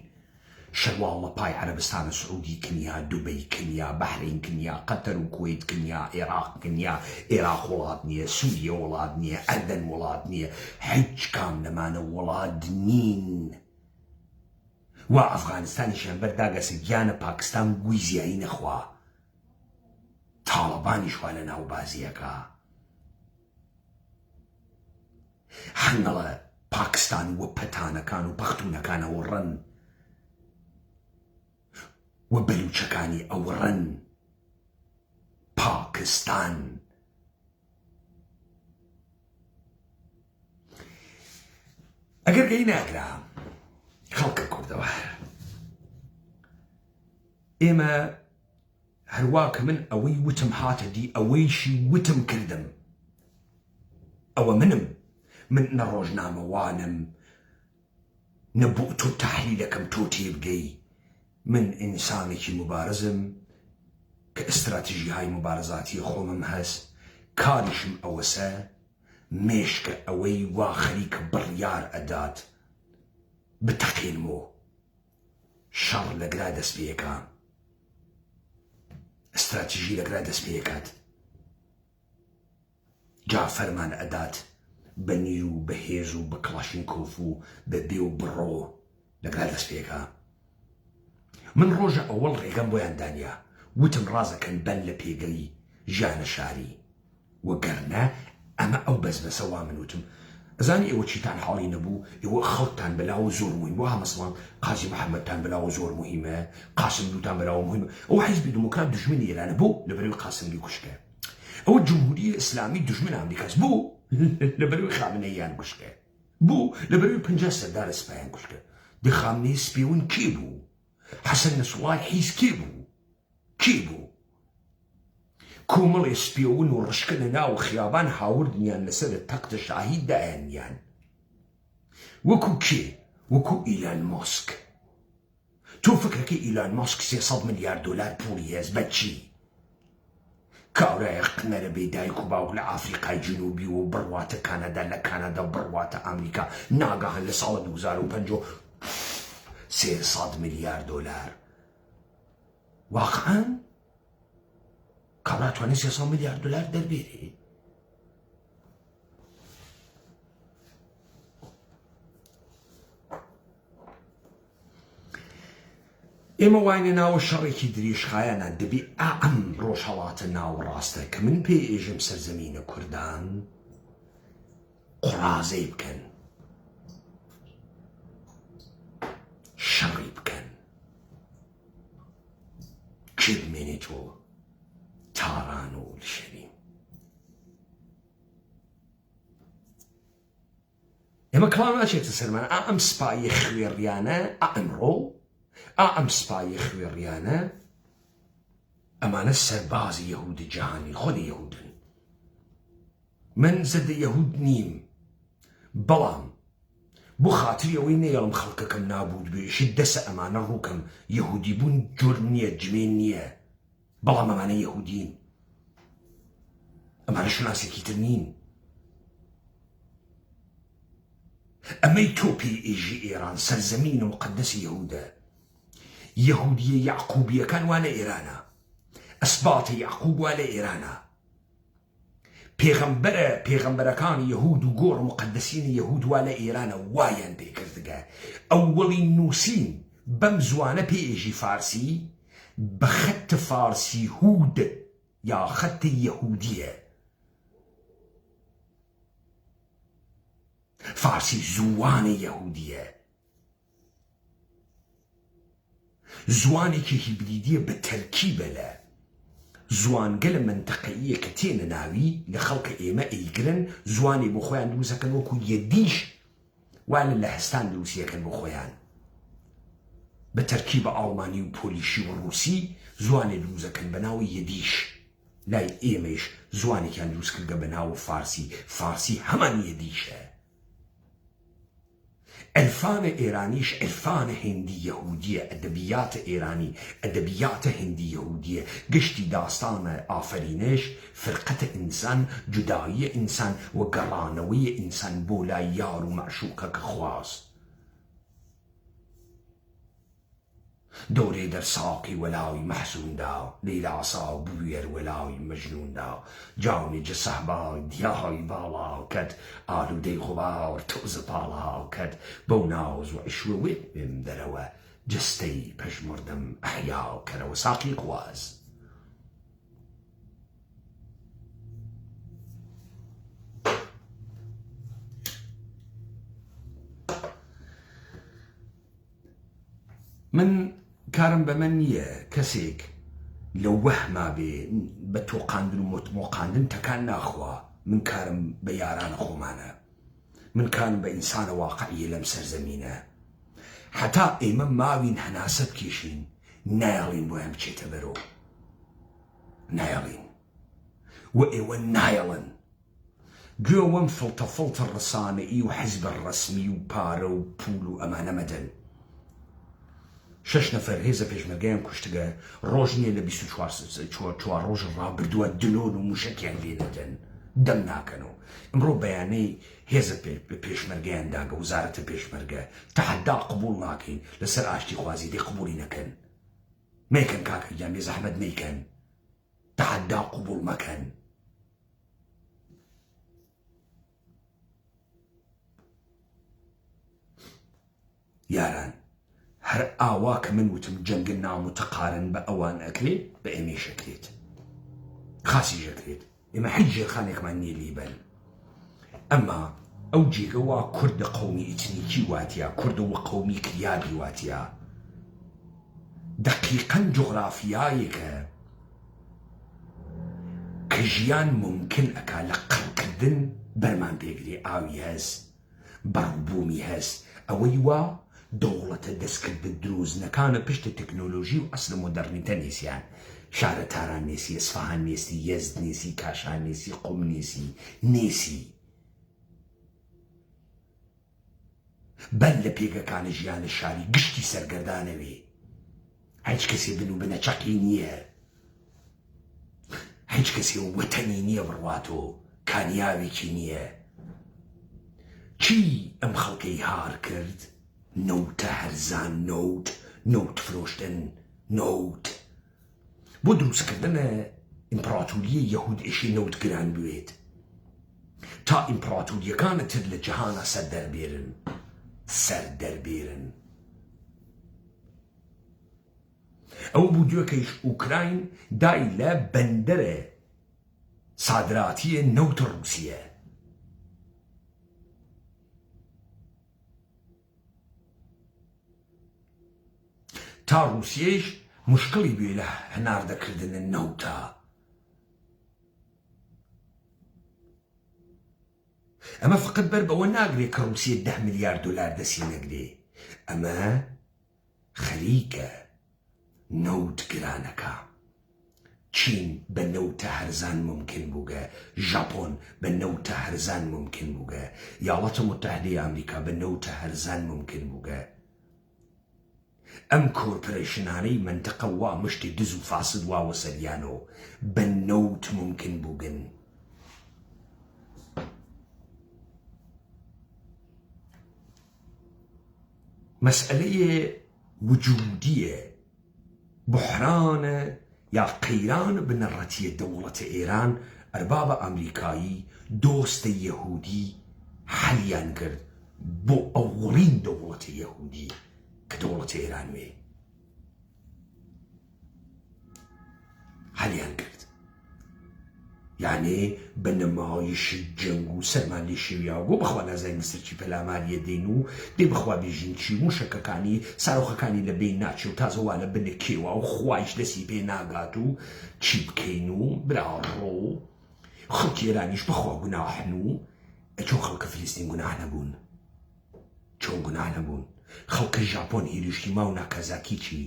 شەرواڵە پای عەرەبستانە سعودی کنیا، دوبەی کنیا، بەحرین کنیا، قەتەر و کوێیت کنیا، عێراق کنیا، عێراق وڵات نییە، سووریە وڵات نییە، ئەردەن وڵات نییە، هیچ کام لەمانە وڵات نین. وا ئەفغانستانیشیان بەرداگەسە گیانە پاکستان گوی زیایی نەخوا، تاڵەبانیش وا لە ناو بازیەکە. هەنگەڵە پاکستان وە پەتانەکان و پەختونەکانە وڕن، وە بەلوچەکانی ئەوڕن. پاکستان ئەگەر گەی ناگرا خەڵکە کوردەوە، ئێمە هەروا کە من ئەوەی وتم هاتە دی، ئەوەیشی وتم کردم، ئەوە من نە ڕۆژنامەوانم، نە بۆ تۆ تەحلیلەکەم تۆ تێبگەی. من ئینسانێکی مبارزم کە ئستراتیژیهای مبارزاتی خۆمم هەست، کاریشم ئەوەسە مێشکە ئەوەی وا خەریکە بڕیار ئەدات بتەقێنمەوە. شەڕ لەگرا دەست پێیەکە، استراتیژی لەگرا دەست پێیەکات، جا فەرمان ئەدات بە نیر و بە هێز و بە کڵاشینکۆف و بە بێ و بڕۆ لەگرا دەست پێیەکە. من ڕۆژە ئەوەڵ ڕێگەم بۆیان دانیا، وتم ڕازەکەن بەن لە پێگەی ژیانە شاری، وەگەرنە ئەمە ئەو بەزبەسە وا من وتم. ئەزانی ئێوە چیتان حاڵی نەبوو، ئێوە خەڵکتان بەلاوە زۆر مهم، وها مەسڵان قازی محەممەدتان بەلاوە زۆر مهمە، قاسم دووتان بەلاوە مهمە. ئەوە حیزبی دموکرات دژمنی ئێرانە بوو لەبەرەوەی قاسملی کوشتە، ئەوە جمهوری ئیسلامی دژمن ئەمریکاس بوو لەبەرەوەی خامنەییان کوشتە، بوو لەبەرەوەی 50 سەردارە سپایان کوشتە. دی خامنەی سپێون کێ بوو؟ حەسەن نەسوڵای حیز کێ بوو؟ کۆمەڵێ سپێون و ڕشکە لە ناو خیابان هاوردنیان لەسەرە تەختە شاهی دایانیان. وەکو کێ؟ وەکو ئیلان ماسک. تۆ فکرەکەی ئیلان ماسک $300 ملیار پوڵی هێز بە چی؟ کاورایە قنەرە بێدایک و باوک لە ئافریقای جنوبی و بڕواتە کانەدا، لە کانەدا بڕواتە ئەمریکا، ناگەهان لە ساڵە 2050 $300 ملیار. واقعاً کابراتوانێت $300 ملیار دەربێرێ؟ ئێمە واینە ناوە شەڕێکی دریشخایانە دەبێ ئەم ڕۆژهەڵاتە ناوەڕاستە کە من پێی ئێژم سەرزەمینە کوردان قوڕازەی بکەن، شەڕی بکەن، کێ بمێنێتەوە تاران و لشەبیم. ئێمە کڵاو ناچێتە سەرمان ئەم سپایە خوێڕیانە ئەمڕۆ ئەم سپایە خوێڕیانە ئەمانە سەربازی یەهودی جیهانی خۆی یەهودن. من زەردە یەهود نیم، بەڵام بۆ خاتری ئەوەی نەیەڵم خەڵکەکەم نابوود بێشت دەسە ئەمانە ڕووکەم یەهودی بوون جۆرم نییە، جمێن نییە، بەڵام ئەمانە یەهودین، ئەمانە شناسێکی تر نین. ئەمەی تۆ پێی ئێژی ئێران سەرزەمینە مقدەسی یەهودە. یەهودیە یعقوبیەکان وا لە ئێرانە، ئەسباتە یعقوب وا لە ئێرانە، پێغەمبەرەکانی یەهود و گۆڕ مقدسینی یەهود وا لە ئێرانە، وایان پێکردگە. ئەوەڵی نووسین بەم زوانە پێئێژی فارسی بە خەت فارسی هود یا خەت یەهودیە. فارسی زوانە یەهودیە، زوانێکی هیبریدیە بە تەرکیبە لە زوانگە لە منتەقەییە کە تێنە ناوی لە خەڵکە ئێمە ئەیگرن، زوانی بۆ خۆیان دروستەکەن وەکو یەدیش وان لە هەستان دروستیەکەن بۆ خۆیان بە تەرکیبە ئاڵمانی و پۆلیشی و ڕووسی زوانێ دروستەکەن بە ناوی یەدیش. لای ئێمەش زوانێکیان دروست کردگە بە ناو فارسی، فارسی هەمان یەدیشە. عرفانە ئێرانیش عرفانە هێندی یەهودیە، ئەدەبیاتە ئێرانی ئەدەبیاتە هێندی یەهودیە. گشتی داستانە ئافرینش فرقەتە ئینسان، جوداییە ئینسان و گەڕانەوەیە ئینسان بۆ لای یار و مەعشوقەکە خواست. دۆرێ دەرساقی وەلاوی مەحزوندا، لەیلاسا بوێر وەلاوی مەجنوندا، جاونێجە سەحبای دیاهای باڵاوکەت، ئالوودەی غوباوەر تۆزە پاڵاوکەت، بەو ناوز و عیشوەوێت بێم دەرەوە، جستەی پەژمردم ئەحیاو کەرەوە ساقی قواز. من کارم بە من نییە کەسێک لە وەهما بێ بە تۆقاندن و مۆقاندن تەکان ناخوا. من کارم بە یارانە خۆمانە، من کارم بە ئینسانە واقعیە لەم سەرزەمینە. حتا ئێمە ماوین هەناسە بکێشین نایەڵین بۆیان بچێتە بەرۆ، نایەڵین و ئێوە نایەڵن. گوێوەم فڵتە ڕسانەئی و حیزبە ڕەسمی و پارە و پول و ئەمانە مەدەن. 6 نەفەر هێزە پێشمەرگەیان کوشتگە، ڕۆژ نییە لە 24 ڕۆژ ڕابردووە دلۆن و موشەکیان لێ نەدەن، دەم ناکەنەوە. ئەمڕۆ بەیانەی هێزە پێشمەرگەیان داگە، وزارەتە پێشمەرگە تەحەدا قبوڵ ناکەین لەسەر ئاشتی خوازی دێ قبوڵی نەکەن. مەیکەن کاکە گیان بێ زەحمەت مەیکەن، تەحەدا قبوڵ مەکەن. یاران هەر ئاوا کە من وتم جەنگن نامتەقارن بە ئەوان ئەکرێت بە ئێمەش ئەکرێت، خاسیش ئەکرێت. ئێمە هیچ جێخانێکمان نییە لیبەن. ئەمما ئەو جێگە وا کوردە قەومی ئیتنیکی واتیە، کوردە وە قەومی کریابی واتیە. دەقیقەن جوغرافیایەکە کە ژیان ممکن ئەکا لە قڕکردن بەرمان پێگرێ. ئاوی هەست، بەڕبوومی هەست، ئەوەی وا دەوڵەتە دەستکرد بە دروستنەکانە پشتە تەکنۆلۆژی و ئەسڵە مۆدەرنیتە نێسیان. شارە تاران نێسی، ئەسفەهان نێسی، یەزد نێسی، کاشان نێسی، قوم نێسی، نێسی. بەن لە پێگەکانە ژیانە شاری گشتی سەرگەردانەوێ. هیچ کەسێ بن و بنەچەقی نییە، هیچ کەسێ وەتەنی نییە بڕواتۆ، کانیاوێکی نییە. چی ئەم خەڵکەی هار کرد؟ نەوتە هەرزان، نەوت فرۆشتن، نەوت بۆ دروستکردنە ئیمپراتوریە یەهود ئێشی نەوت گران بوێت تا ئیمپراتوریەکانە تر لە جەهانە سەر دەربێرن. ئەو بودووەکەیش ئوکراین دای لە بەندەرە سادراتیە نەوت ڕووسیە. تا ڕووسیەش مشکڵی بێ لە هەناردەکردنە نەوتە. ئەمە فقط بەر بەوە ناگرێت کە ڕووسیە 10 ملیارد دۆلار دەسی نەگرێ، ئەمە خەریکە نەوت گرانەکە. چین بەنەوتە هەرزان ممکن بووگە، ژاپۆن بەنەوتە هەرزان ممکن بووگە، یاڵەتە متحدەی ئەمریکا بەنەوتە هەرزان ممکن بووگە. ئەم کۆرپۆرێشنانەی منتەقە وا مشتی دز و فاسد واوە سەریانەوە بەنەوت ممکن بووگن. مەسئلەیە وجودیە، بحرانە یا قەیران بنەڕەتیە دەوڵەتە ئێران ئەربابە ئەمریکایی دۆستە یەهودی حەلیان کرد بۆ ئەوڵین دەوڵەتە یەهودی کە دەوڵەتە ئێران وێ حەلیان کرد. یعنی بە نەمایش جەنگ و سەرمان لێ شێویاوە بۆ بەخوا نازانین سەرچی پەلاماریە دێن و دێ بەخوا بێژین چی موشەکەکانی ساڕۆخەکانی لە بین ناچێ و تازەوا لە بنە کێوە و خوایش دەسی پێ ناگات و چی بکەین و براڕۆ خەڵکی ئێرانیش بەخوا گوناحن و چۆن خەڵکە فلستین گوناح نەبوون، چۆن گوناح نەبوون. خەڵکە ژاپۆن هیروشیما و ناکازاکی چی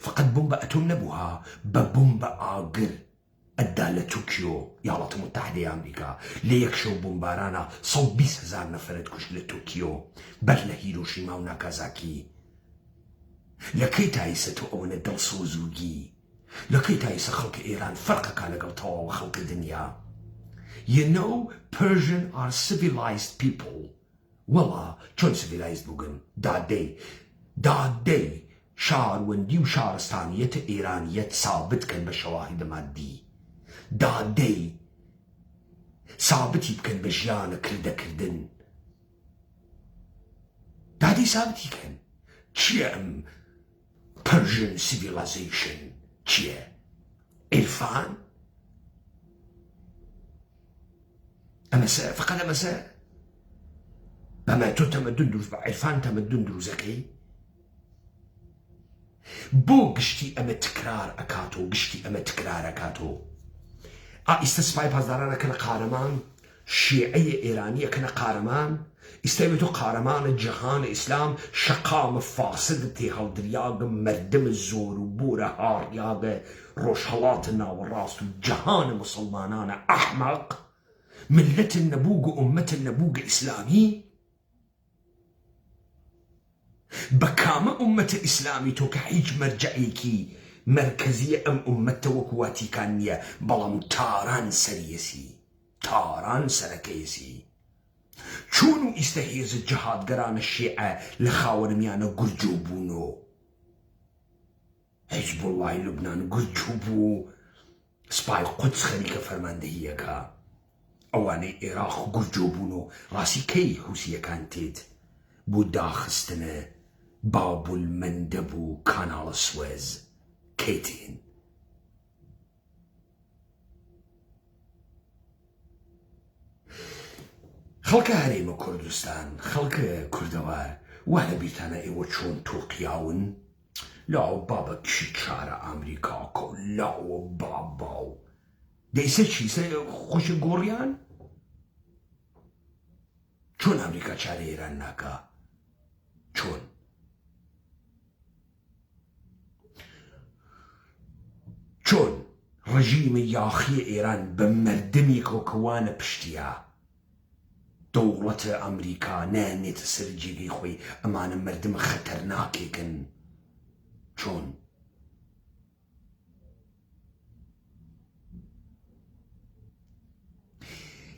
فقط بۆمبە ئەتۆم نەبووها، بە بۆمبە ئاگر ئەدا لە تووکیۆ یاڵەتە متحدەی ئەمریکا لە یەک شەو بۆمبارانە 120,000 نەفرت کوشت لە تۆکیۆ بەر لە هیروشیما و ناکازاکی. لەکەی تایسە تۆ ئەوەنە دڵسۆزوگی؟ لەکەی تایسە خەڵکە ئێران فەرقەکە لەگەڵ تەواو خەڵکە دنیا؟ You know, Persian are civilized people. وەڵا چۆن civilized بووگن؟ دادەی شاروەندی و شارستانیەتە ئێرانیەت سابت کەن بە شەواهیدە مادی، دادەی سابتی بکەن بە ژیانە کردەکردن، دادەی سابتی کەن. چییە ئەم Persian civilization؟ چییە؟ عیرفان؟ ئەمەسە فقط ئەمەسە؟ بەمە تۆ تەمەدون دروست بە عیرفان تەمەدون دروستەکەی؟ بۆ گشتی ئەمە تکرار ئەکاتۆ، گشتی ئەمە تکرار ئەکاتۆ. ئیستە سپای پازدارانەکەنە قارەمان، شیعەیە ئێرانیەکەنە قارەمان، ئیستەوێتۆ قارەمانە جەهانە ئیسلام، شەقامە فاسد تێ هەڵدریاگە مەردمە زۆر و بۆرە هاڕیاگە ڕۆژهەڵاتە ناوەڕاست و جەهانە مسلمانانە ئەحمەق ملەتە نەبووگە ئومەتە نەبووگە ئیسلامی. بە کامە ئومەتە ئیسلامی تۆ کە هیچ مەرجەعێکی مرکزیە ئەم ئومەتە وەکو واتیکان نییە، بەڵام تاران سەریەسی، تاران سەرەکەیەسی. چۆن و ئیستە هێزە جەهادگەرانە شیعە لە خاوەنمیانە گورجۆ بوونۆ، حیزبوڵڵای لوبنان گورجۆ بوو، سپای قودس خەریکە فەرماندەهیەکە، ئەوانەی عێراق گورجۆ بوونۆ. ڕاستی کەی حوسیەکان تێت بۆ داخستنە بابل مەندەب و کاناڵە سوێز کەیتین؟ خەڵکە هەرێمە کوردستان، خەڵکە کوردەوار، وا لە بیرتانە ئێوە چۆن تۆقیاون؟ لاوە بابە کی چارە ئەمریکاکە و لاوە باباو دەیسە چیسە خۆشە گۆڕیان؟ چۆن ئەمریکا چارە ئێران ناکە؟ چۆن؟ چۆن ڕژیمە یاخیە ئێران بە مەردمی کۆکەوانە پشتیە دەوڵەتە ئەمریکا نانێتە سەر جێگەی خۆی ئەمانە مەردمە خەتەرناکێکن؟ چۆن؟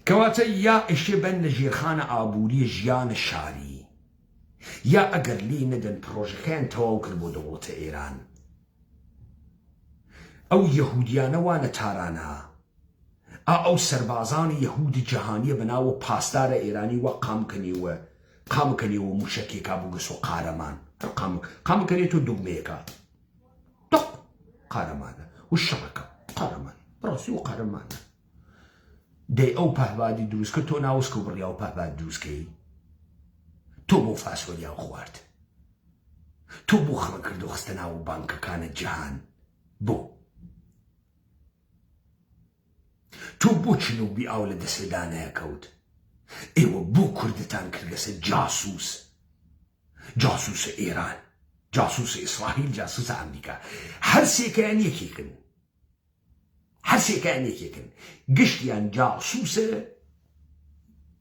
کەواتە یا ئەشێ بەن لە ژێرخانە ئابووریە ژیانە شاری، یا ئەگەر لێ نەدەن پرۆژەکەیان تەواو کرد بۆ دەوڵەتە ئێران. ئەو یەهودیانە وانە تارانە، ئەو سەربازانی یەهودی جەهانیە بەناوە پاسدارە ئێرانی وە قامکەنیەوە موشەکێکا بگەسۆ قارەمان، قامکەنێتۆ دوگمەیەکە دۆق قارەمانە و شەڕەکە قارەمان بڕاستی و قارەمانە. دەی ئەو پەهبادی دروستکە تۆ ناوسکە و بڕیا و پەهباد دروستکەی، تۆ بۆ فاسۆلیان خوارد، تۆ بۆ خڕە کرد و خستە ناو بانکەکانە جەهان، بۆ تۆ بۆ چنوبی ئاو لە دەستێدانەیە کەوت؟ ئێوە بۆ کوردتان کردەسە جاسووس، جاسووسە ئێران، جاسووسە ئیسرائیل، جاسووسە ئەمریکا، هەر سێکەیان یەکێکن. هەر سێکیان یەکێکن گشتیان جاسووسە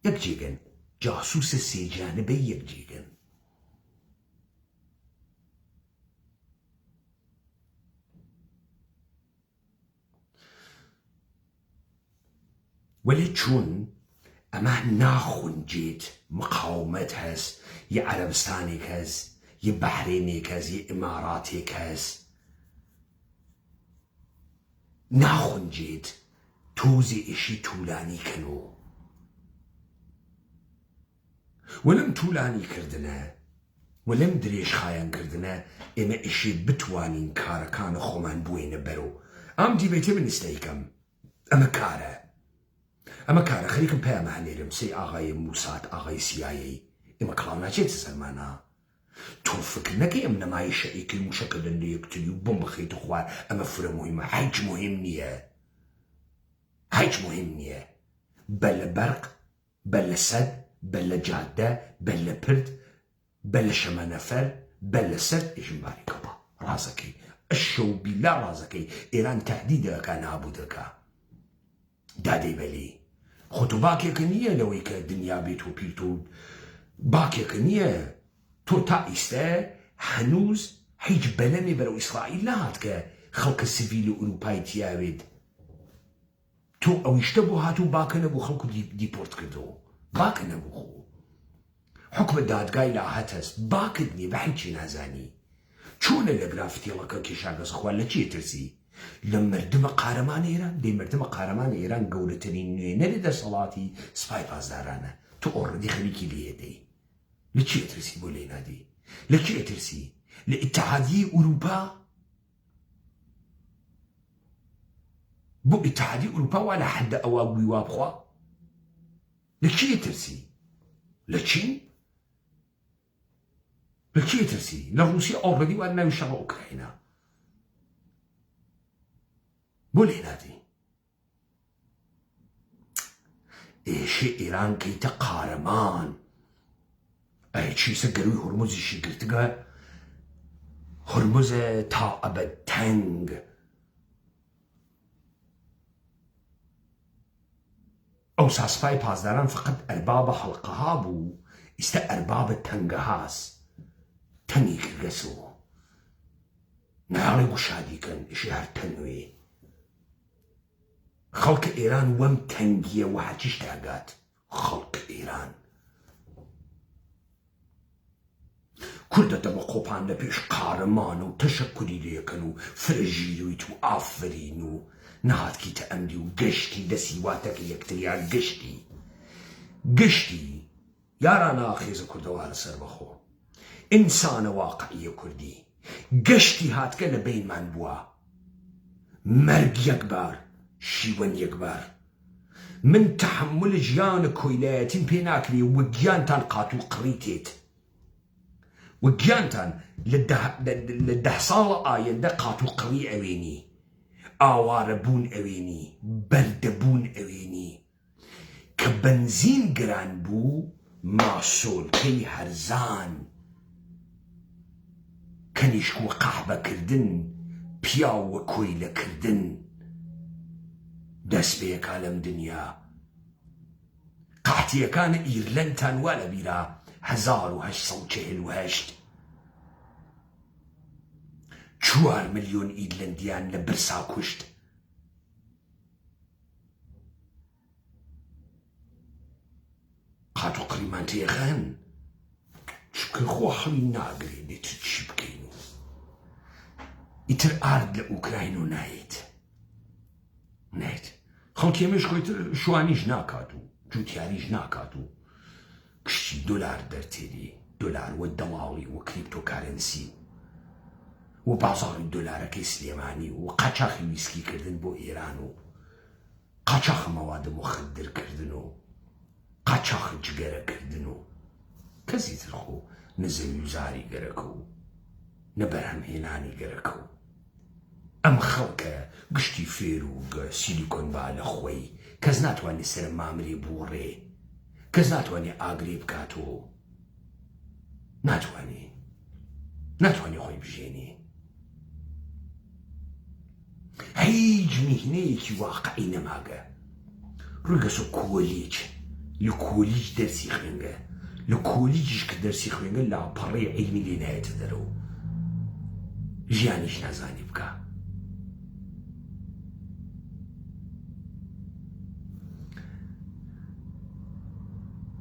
یەکجێگەن جاسووسە سێجانبەی یەکجێگەن وەلێ چوون ئەمە ناخونجێت مقاومەت هەست یە عەرەبستانێک هەست یە بەحرێنێک هەست یە ئیماراتێک هەست ناخونجێت تۆزێ ئیشی توولانی کەنۆ وەلەم توولانی کردنە وەلەم درێژخایەن کردنە ئێمە ئیشی بتوانین کارەکانە خۆمان بووینە بەرەو ئەم دیبێتێ من ئیستەیکەم ئەمە کارە خەریکم پێیامە هەنێرم سەی ئاغای موسات ئاغای سیایی ئێمە کڵاو ناچێتە سەرمانە تۆ فکر نەکەی ئەم نەمایشە ئیکەی موشەکەدەن لە یەکتری و بۆم بخەیتە خوار ئەمە فرە مهمە هیچ مهم نییە بە لە بەرق بە لە سەد بە لە جادە بە لە پرد بە لە شەمەنەفەر بە لە سەر ئێژنباری کەڵا ڕازەکەی ئەشە و بیلا ڕازەکەی ئێران تەهدیدەکە نابوو دەکا دادەی بەلی خۆتۆ باکێکە نییە لەوەی کە دنیا بێت و پیرت و باکێکە نییە تۆ تا ئیستە هەنووز هیچ بەلەمێ بەرەو ئیسرائیل نهات کە خەڵکە سیڤیل و ئوروپای تیاوێت تۆ ئەویشتە بۆ هاتوو باکە نەبوو خەڵکو دیپۆرت کردەوە باکە نەبوو خۆ حکمە دادگای لاهەت هەست باکت نییە بە هیچی نازانی چۆنە لە گرافتێڵەکە کێشاگەز خوار لە چیە ترسی لە مردمە قارەمان ئێران دەی مردمە قارەمان ئێران گەورەترین نوێنەری دەسەڵاتی سوپای پاسدارانە تۆ ئۆڕەدی خەریکی لێدەی لە چیە ترسی بۆ لێ نادی لە چیە ترسی لە ئیتحادیە ئوروپا بۆ ئیتحادی ئوروپا وا لە حەدە ئەوە بووی وا بخوا لە چیە ترسی لە چین لە چیە ترسی لە ڕووسیا ئۆڕەدی وا ناوی شەڕە ئوکراینە بۆ لێ نادی ئێشێ ئێران کەیتە قارەمان ئەی چیسە گەروی هورموزیشی گرتگە هورموزە تا ئەبەد تەنگ ئەو ساسپای پاسداران فقط ئەربابە هەڵقەها بوو ئیستە ئەربابە تەنگەهاست تەنگی کردەسەوە ناڵێ گوشادیکەن ئیشی هەر تەنوێ خەڵکە ئێران وەم تەنگیە و هەرچیش داگات خەڵکە ئێران کوردە دەمە قۆپان لە پێش قارەمانە و تەشەکوری لێکەن و فرەژیرویت و ئافرین و نهاتکیتە ئەمری و گەشتی دەسیواتەکە یەکتریان گەشتی یارانە ئاخێزە کوردەوە لەسەر بەخۆ ئینسانە واقعیە کوردی گەشتی هاتکە لە بینمان بووە مەرگ یەکبار شیوەن یەکبار من تەحمل ژیانە کۆیلایەتیم پێ ناکرێ وەگیانتان قات و قڕی تێت وەگیانتان لە 10 ساڵە ئایەندە قات و قڕی ئەوێنی ئاوارە بوون ئەوێنی بەردەبوون ئەوێنی کە بەنزین گران بوو ماسۆلکەی هەرزان کەنیشک و قەحبەکردن پیاوە کۆیلەکردن دەست پێیەکا لەم دنیا قاتیەکانە ئیرلەندتان وا لە بیرا 1848 4 ملیۆن ئیرلەندیان لە برسا کوشت قات و قڕیمان تێخەن چکە خۆ هەڵی ناگرێت دێت چی بکەین ئیتر ئارد لە ئوکراین و نایێت خەڵکی ئێمەش خۆیتر شوانیش ناکات و جوتیاریش ناکات و کشتی دۆلار دەرتێری دۆلار وە دەڵاڵی و کریپتۆکارەنسی و بازاڕی دۆلارەکەی سلێمانی و قاچاقی ویسکیکردن بۆ ئێران و قاچاق مەوادە مخدرکردن و قاچاق جگەرەکردن و کەسی تر خۆ نەزەویوزاری گەرەکە و نەبەرهەمهێنانی گەرەکە و ئەم خەڵکە گشتی فێر و سیلیکۆن با لە خۆی کەس ناتوانێت سەر مامرێ بوڕێ کەس ناتوانێت ئاگرێ بکاتەوە ناتوانێت خۆی بژێنێ هیچ میهنەیەکی واقعی نەماگە ڕووگەسە کۆلیج لە کۆلیج دەرسی خوێنگە لە کۆلیجیش کە دەرسی خوێنگە لاپەڕەی عیلمی لێ نایەتە دەرەوە ژیانیش نازانی بکە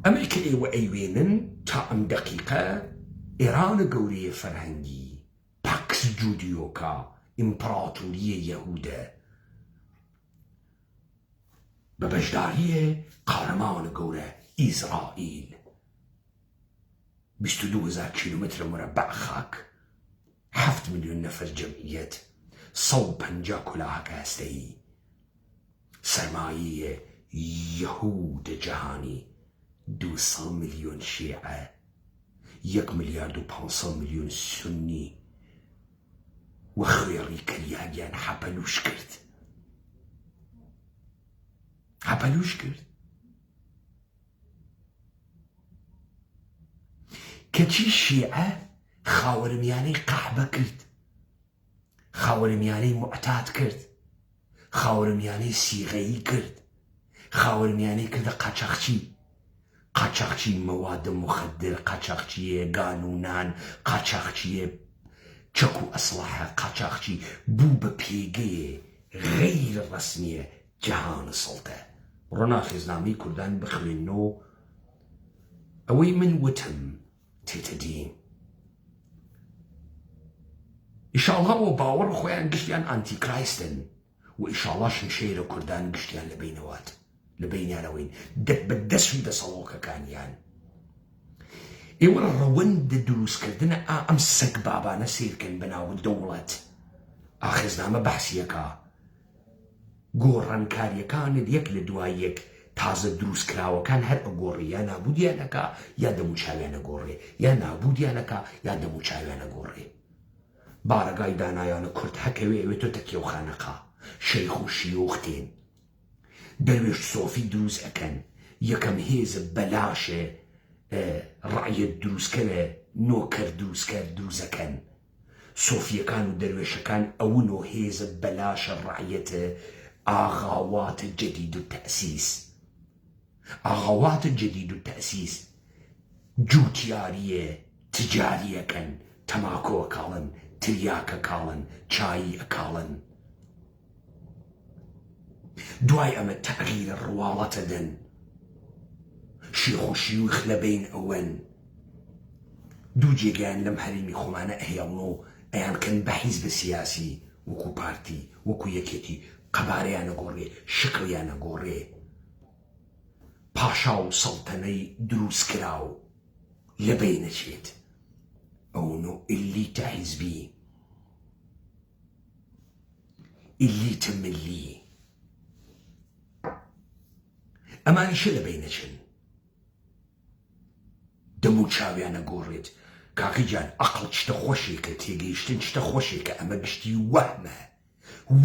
ئەمەی کە ئێوە ئەیوێنن تا ئەم دەقیقە ئێرانە گەورەیە فەرهەنگی پاکس جودیۆکا ئیمپراتوریە یەهودە بە بەشداریە قارەمانە گەورە ئیزرائیل 22,000 کیلومتر مربع خاک 7 ملیۆن نەفەر جەمعیەت 150 کۆلاهەکە هەستەیی سەرمایەیە یەهودە جەهانی 200 ملیۆن شیعە 1,500,000,000 سنی و خوێڕی کەریاگیان حەپەلوش کرد کەچی شیعە خاوەرمیانەی قەحبە کرد خاوەرمیانەی موعتاد کرد خاوەرمیانەی سیغەیی کرد خاوەرمیانەی کردە قاچاقچی مەوادە مخدر قاچاقچیە گانونان قاچاقچیە چەک و ئەسلحە قاچاقچی بوو بە پێگەیە غەیر ڕەسمیە جەهانە سەڵتە ڕۆناخێزنامەی کوردان بخوێنەوە ئەوەی من وتم تێتە دین ئیشاڵڵا بۆ باوەڕ خۆیان گشتیان ئانتیکرایستن و ئیشاڵڵا شمشێرە کوردان گشتیان لە بینەوەت لە بینیانەوەین بە دەست و دەسەڵۆکەکانیان ئێوە ڕەوەندە دروستکردنە ئەم سەگ بابانە سیرکەن بەناو دەوڵەت ئاخێزنامە بەحسیەکە گۆڕانکاریەکانت یەک لە دوای یەک تازە دروستکراوەکان هەر ئەگۆڕی یا نابودیانەکە یا دەموچاویانە گۆڕێ یا نابودیانەکە یا دەموچاویانە گۆڕێ بارەگای دانایانە کورد هەکەوێ ئەوێتۆ تەکێوخانەقا شەیخ و شیوختێن دەروێش سۆفی دروست ئەکەن یەکەم هێزە بەلاشێ ڕعیەت دروستکەرە نۆکەر دروستکەر دروستەکەن سۆفیەکان و دەروێشەکان ئەوونۆ هێزە بەلاشە ڕعیەتە ئاغاواتە جەدید و تەئسیس ئاغاواتە جەدید و تەئسیس جوتیاریە تجاریەکەن تەماکۆ ئەکاڵن تریاکە کاڵن چایی ئەکاڵن دوای ئەمە تەغیرە ڕواڵەتە دەن شێخ و شیوخ لە بین ئەوەن دوو جێگەیان لەم هەرێمی خۆمانە ئەهێڵن و ئەیانکەن بە حیزب سیاسی وەکو پارتی وەکو یەکێتی قەبارەیانە گۆڕێ شکڵیانە گۆڕێ پاشا و سەڵتەنەی دروستکراو لە بینەچێت ئەوەنۆ ئیلیتە حیزبی ئیلیتە ملی ئەمانیشە لە بینەچن دەمو چاویانە گۆڕێت کاکی جان ئەقڵ شتە خۆشێکە تێگەیشتن شتە خۆشێکە ئەمە گشتی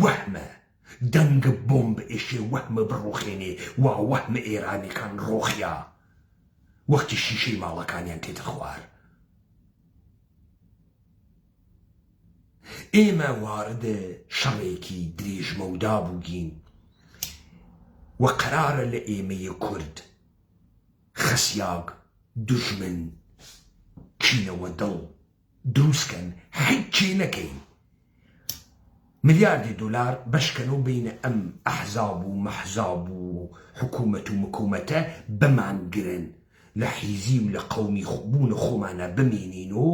وەهمە دەنگە بۆمب ئێشێ وەهمە بڕۆخێنێ وا وەهمە ئێرانیەکان ڕۆخیا وەختی شیشەی ماڵەکانیان تێتە خوار ئێمە واردە شەڕێکی درێژمەودا بووگین و قەرارە لە ئێمەیە کورد خەسیاگ دوژمن کینەوە دڵ دروستکەن هیچی نەکەین ملیاردی دلار بەشکەنەوە بینە ئەم ئەحزاب و مەحزاب و حکوومەت و مکوومەتە بمانگرن لە حیزی و لە قەومی بوون خۆمانە بمێنین و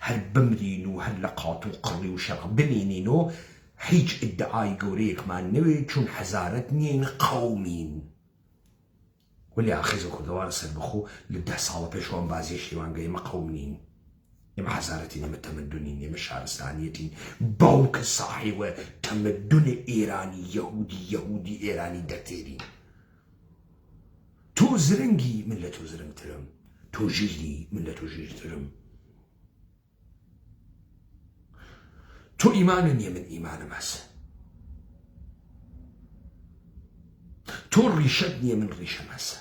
هەر بمرین و هەر لە قات و قڕی و شەڕ بمێنین و هیچ ئیدعای گەورەیەکمان نەوێ چون حەزارەت نین قەومین ولی ئاخیزە کوردەوارە سەر بخۆ لە 10 ساڵە پێشوان بازیە شێوانگە ئێمە قەومنین ئێمە حەزارەتین ئێمە تەمەدونین ئێمە شارستانیەتین باوکە ساحیوە تەمەدونە ئێرانی یەهودی ئێرانی دەتێرین تۆ زرنگی من لە تۆ زرنگترم تۆ ژیری من لە تۆ ژیرترم تۆ ئیمانە نییە من ئیمانم هەسە تۆ ڕیشەت نییە من ڕیشەم هەسە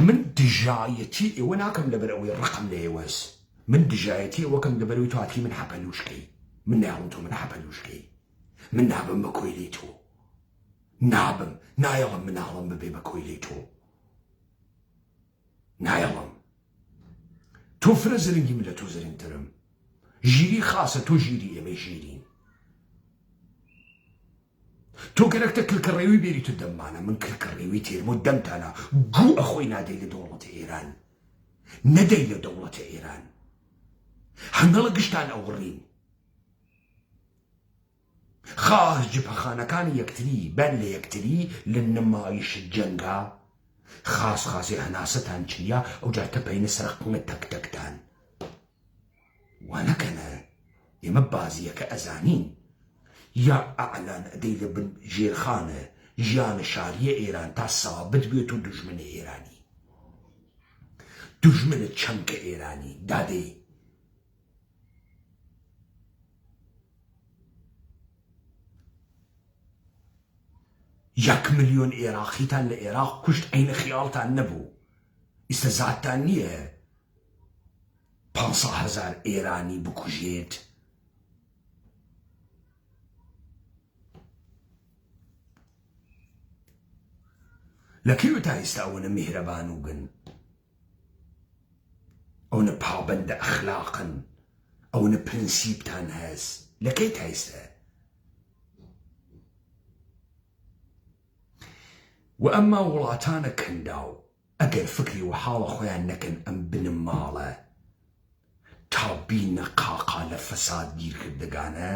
من دژایەتی ئێوە ناکەم لەبەر ئەوەی ڕقم لە ئێوەس من دجایەتی وەکەم دەبەروی تواتری من حەپەلوشکەی من ناڵم تۆ من حەپەلوشکەی من نابم بە کۆی لێی تۆ نابم نایەڵم مناڵم ببێ بە کۆی لێی تۆ نایەڵم تۆ فرە زرنگی من لە تۆ زرنگترم ژیری خاصە تۆ ژیری ئێمە ژیرین تۆ گەرەکتە کلکەڕێوی بێری تو دەممانە من کلکەڕێوی تێرم و دەمتانە گوو ئەخۆی نادەی لە دەوڵەتە ئێران نەدەی لە دەوڵەتە ئێران هەنگەڵە گشتان ئەوڕین خاص جبهەخانەکانی یەکتری بەن لە یەکتری لە نمایش جەنگا خاصی هەناسەتان چیە ئەوجار تەپەینە سەرقمە تەکتەکتان وانەکەنە ئێمە بازیەکە ئەزانین یا ئەعلان ئەدەی لە بن ژێرخانە ژیانە شاریە ئێران تا سابت بێت و دوژمنە ئێرانی دوژمنە چەمکە ئێرانی دادەی 1 ملیۆن عێراقیتان لە عێراق کوشت عینە خیاڵتان نەبوو ئیستا زاتتان نییە 500,000 ئێرانی بکوژێت لەکەوێ تا ئێستا ئەوەنە میهرەبان و گن ئەوەنە پابەندە ئەخلاقن ئەوەنە پرنسیبتان هەست لەکەی تا ئێستا و ئەمما وڵاتانە کەنداو ئەگەر فکری و حاڵە خۆیان نەکەن ئەم بنم ماڵە تا بینە قاقا لە فەساد گیرکردگانە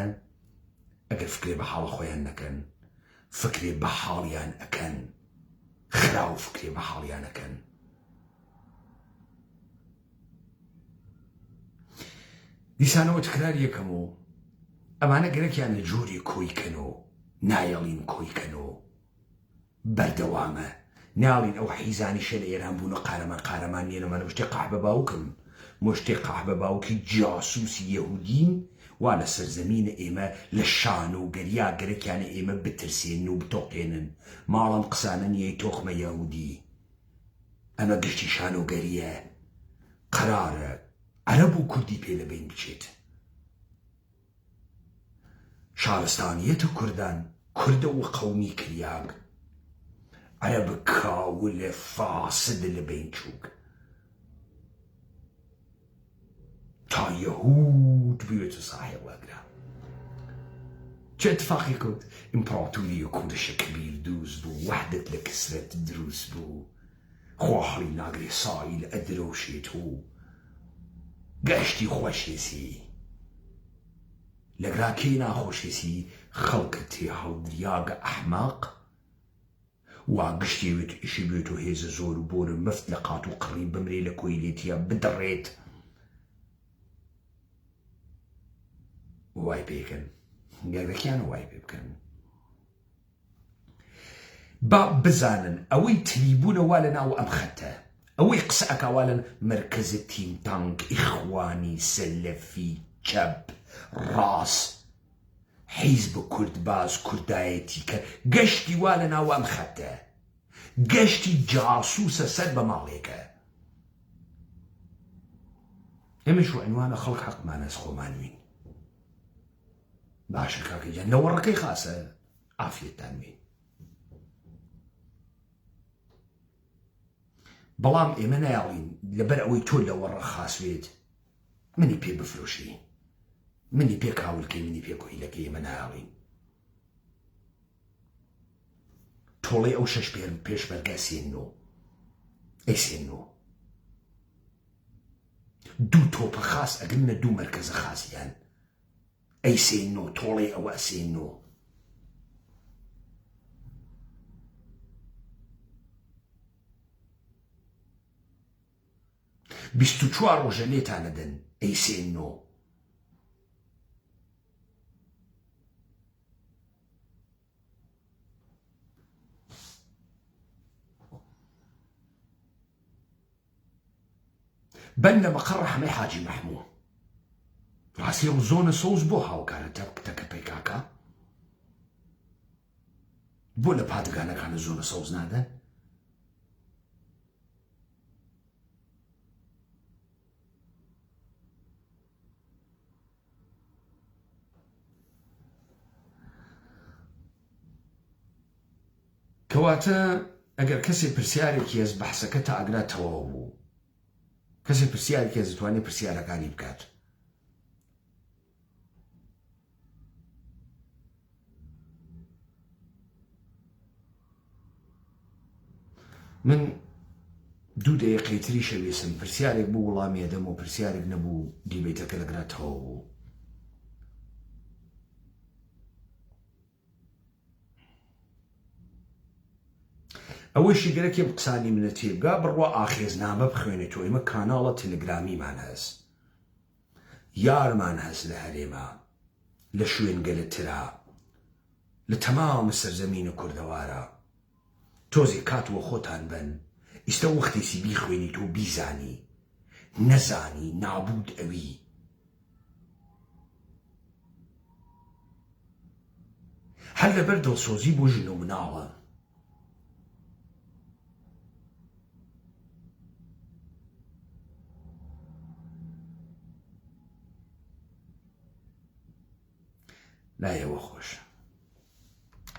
ئەگەر فکرێ بە حاڵە خۆیان نەکەن فکرێ بە حاڵیان ئەکەن خراو فکرێ بە حاڵیان ئەکەن دیسانەوە تکرار یەکەم و ئەمانە گەرەکیان لە جۆری کۆیکەنەوە نایەڵین کۆیکەنەوە بەردەوامە ناڵین ئەو حیزانیشە لە ئێران بوونە قارەمان نیە لەمانە مشتێ قاحبە باوکم مشتێ قاحبە باوکی جاسووسی یەهودین وا لە سەرزەمینە ئێمە لە شان و گەریا گەرەکیانە ئێمە بترسێن و بتۆقێنن ماڵم قسانە نیەی تۆخمە یەهودی ئەمە گشتی شان و گەریە قەرارە عەرەب و کوردی پێ لەبین بچێت شارستانیەت و کوردان کوردە و قەومی کریاگ عەرەب کاولە فاسد لەبین چووک تا یەهود بوێتە ساحێ وەگرە چه اتفاقی کرد ئیمپراتۆری کوردشە کبیر دروست بوو وەحدەت لە کسرەت دروست بوو خواهڵی ناگرێ سایل ئەدرۆشێت و گەشتی خۆشێسی لەگراکەی ناخۆشێسی خەڵکە تێ هەڵدریاگە ئەحماق وا گشتێوێت ئیشی بێت و هێزە زۆر و بۆرە مەفت لە قات و قڕی بمرێ لە کۆی لێتیە بدەڕێت وای پێکەن گەرەکیانە وای پێ بکەن با بزانن ئەوەی تریبوونەوا لە ناو ئەم خەتە ئەوەی قسە ئەکاوالن مرکزە تیم تانک ئیخوانی سەلەفی چەپ ڕاست حیزب کوردباز کوردایەتی کە گەشتی وا لە ناو ئەم خەتە گەشتی جاسووسە سەر بە ماڵێکە ئێمەش و عنوانە خەڵک حەقمانە خۆمانوین باشە کاکە جان لەوەڕەکەی خاسە ئافرێتتان وێ بەڵام ئێمە نایاڵین لەبەر ئەوەی تۆ لەوەڕە خاسوێت منی پێ بفرۆشی منی پێ کاولکەی منی پێ کۆیلەکەی ئێمە نایاڵین تۆڵێ ئەو شەش پێشمەرگە سێنۆ ئەی سێنۆ دوو تۆپە خاس ئەگرنە دوو مەرکەزە خاسیان ئەی سێنۆ تۆڵێ ئەوە سێنۆ بیست و چوار ڕۆژە لێتانەدەن ئەی سێنۆ بەن لە مەقڕ ڕەحمەی حاجی مەحموو ڕاستی ئەو زۆنە سەوز بۆ هاوکارە تەکە پەیکاکە بۆ لە پادگانەکانە زۆنە سەوز نادەن کەواتە ئەگەر کەسێک پرسیارێکی هەست بەحسەکە تا ئەگراتەوە بوو، کەسێک پرسیارێکی هەست دەتوانێت پرسیارەکانی بکات. من 2 دقیقەی تری شەویستم پرسیارێک بوو وەڵامی ئەدەم و پرسیارێک نەبوو دیبێتەکە دەگراتەوە بوو. ئەوەشی گەرەکێ قسانی منە تێبگا بڕوا ئاخێزنامە بخوێنێتەوە. ئێمە کاناڵە تەلەگرامیمان هەست، یارمان هەست لە هەرێمە، لە شوێن گەلەترا، لە تەمام سەرزەمینە کوردەوارە. تۆزێک کاتوە خۆتان بن، ئیستە وەختێسی بیخوێنیت و بیزانی، نەزانی نابود ئەوی. هەر لەبەر دڵسۆزی بۆ ژن و مناڵە. لایەوە خۆشە.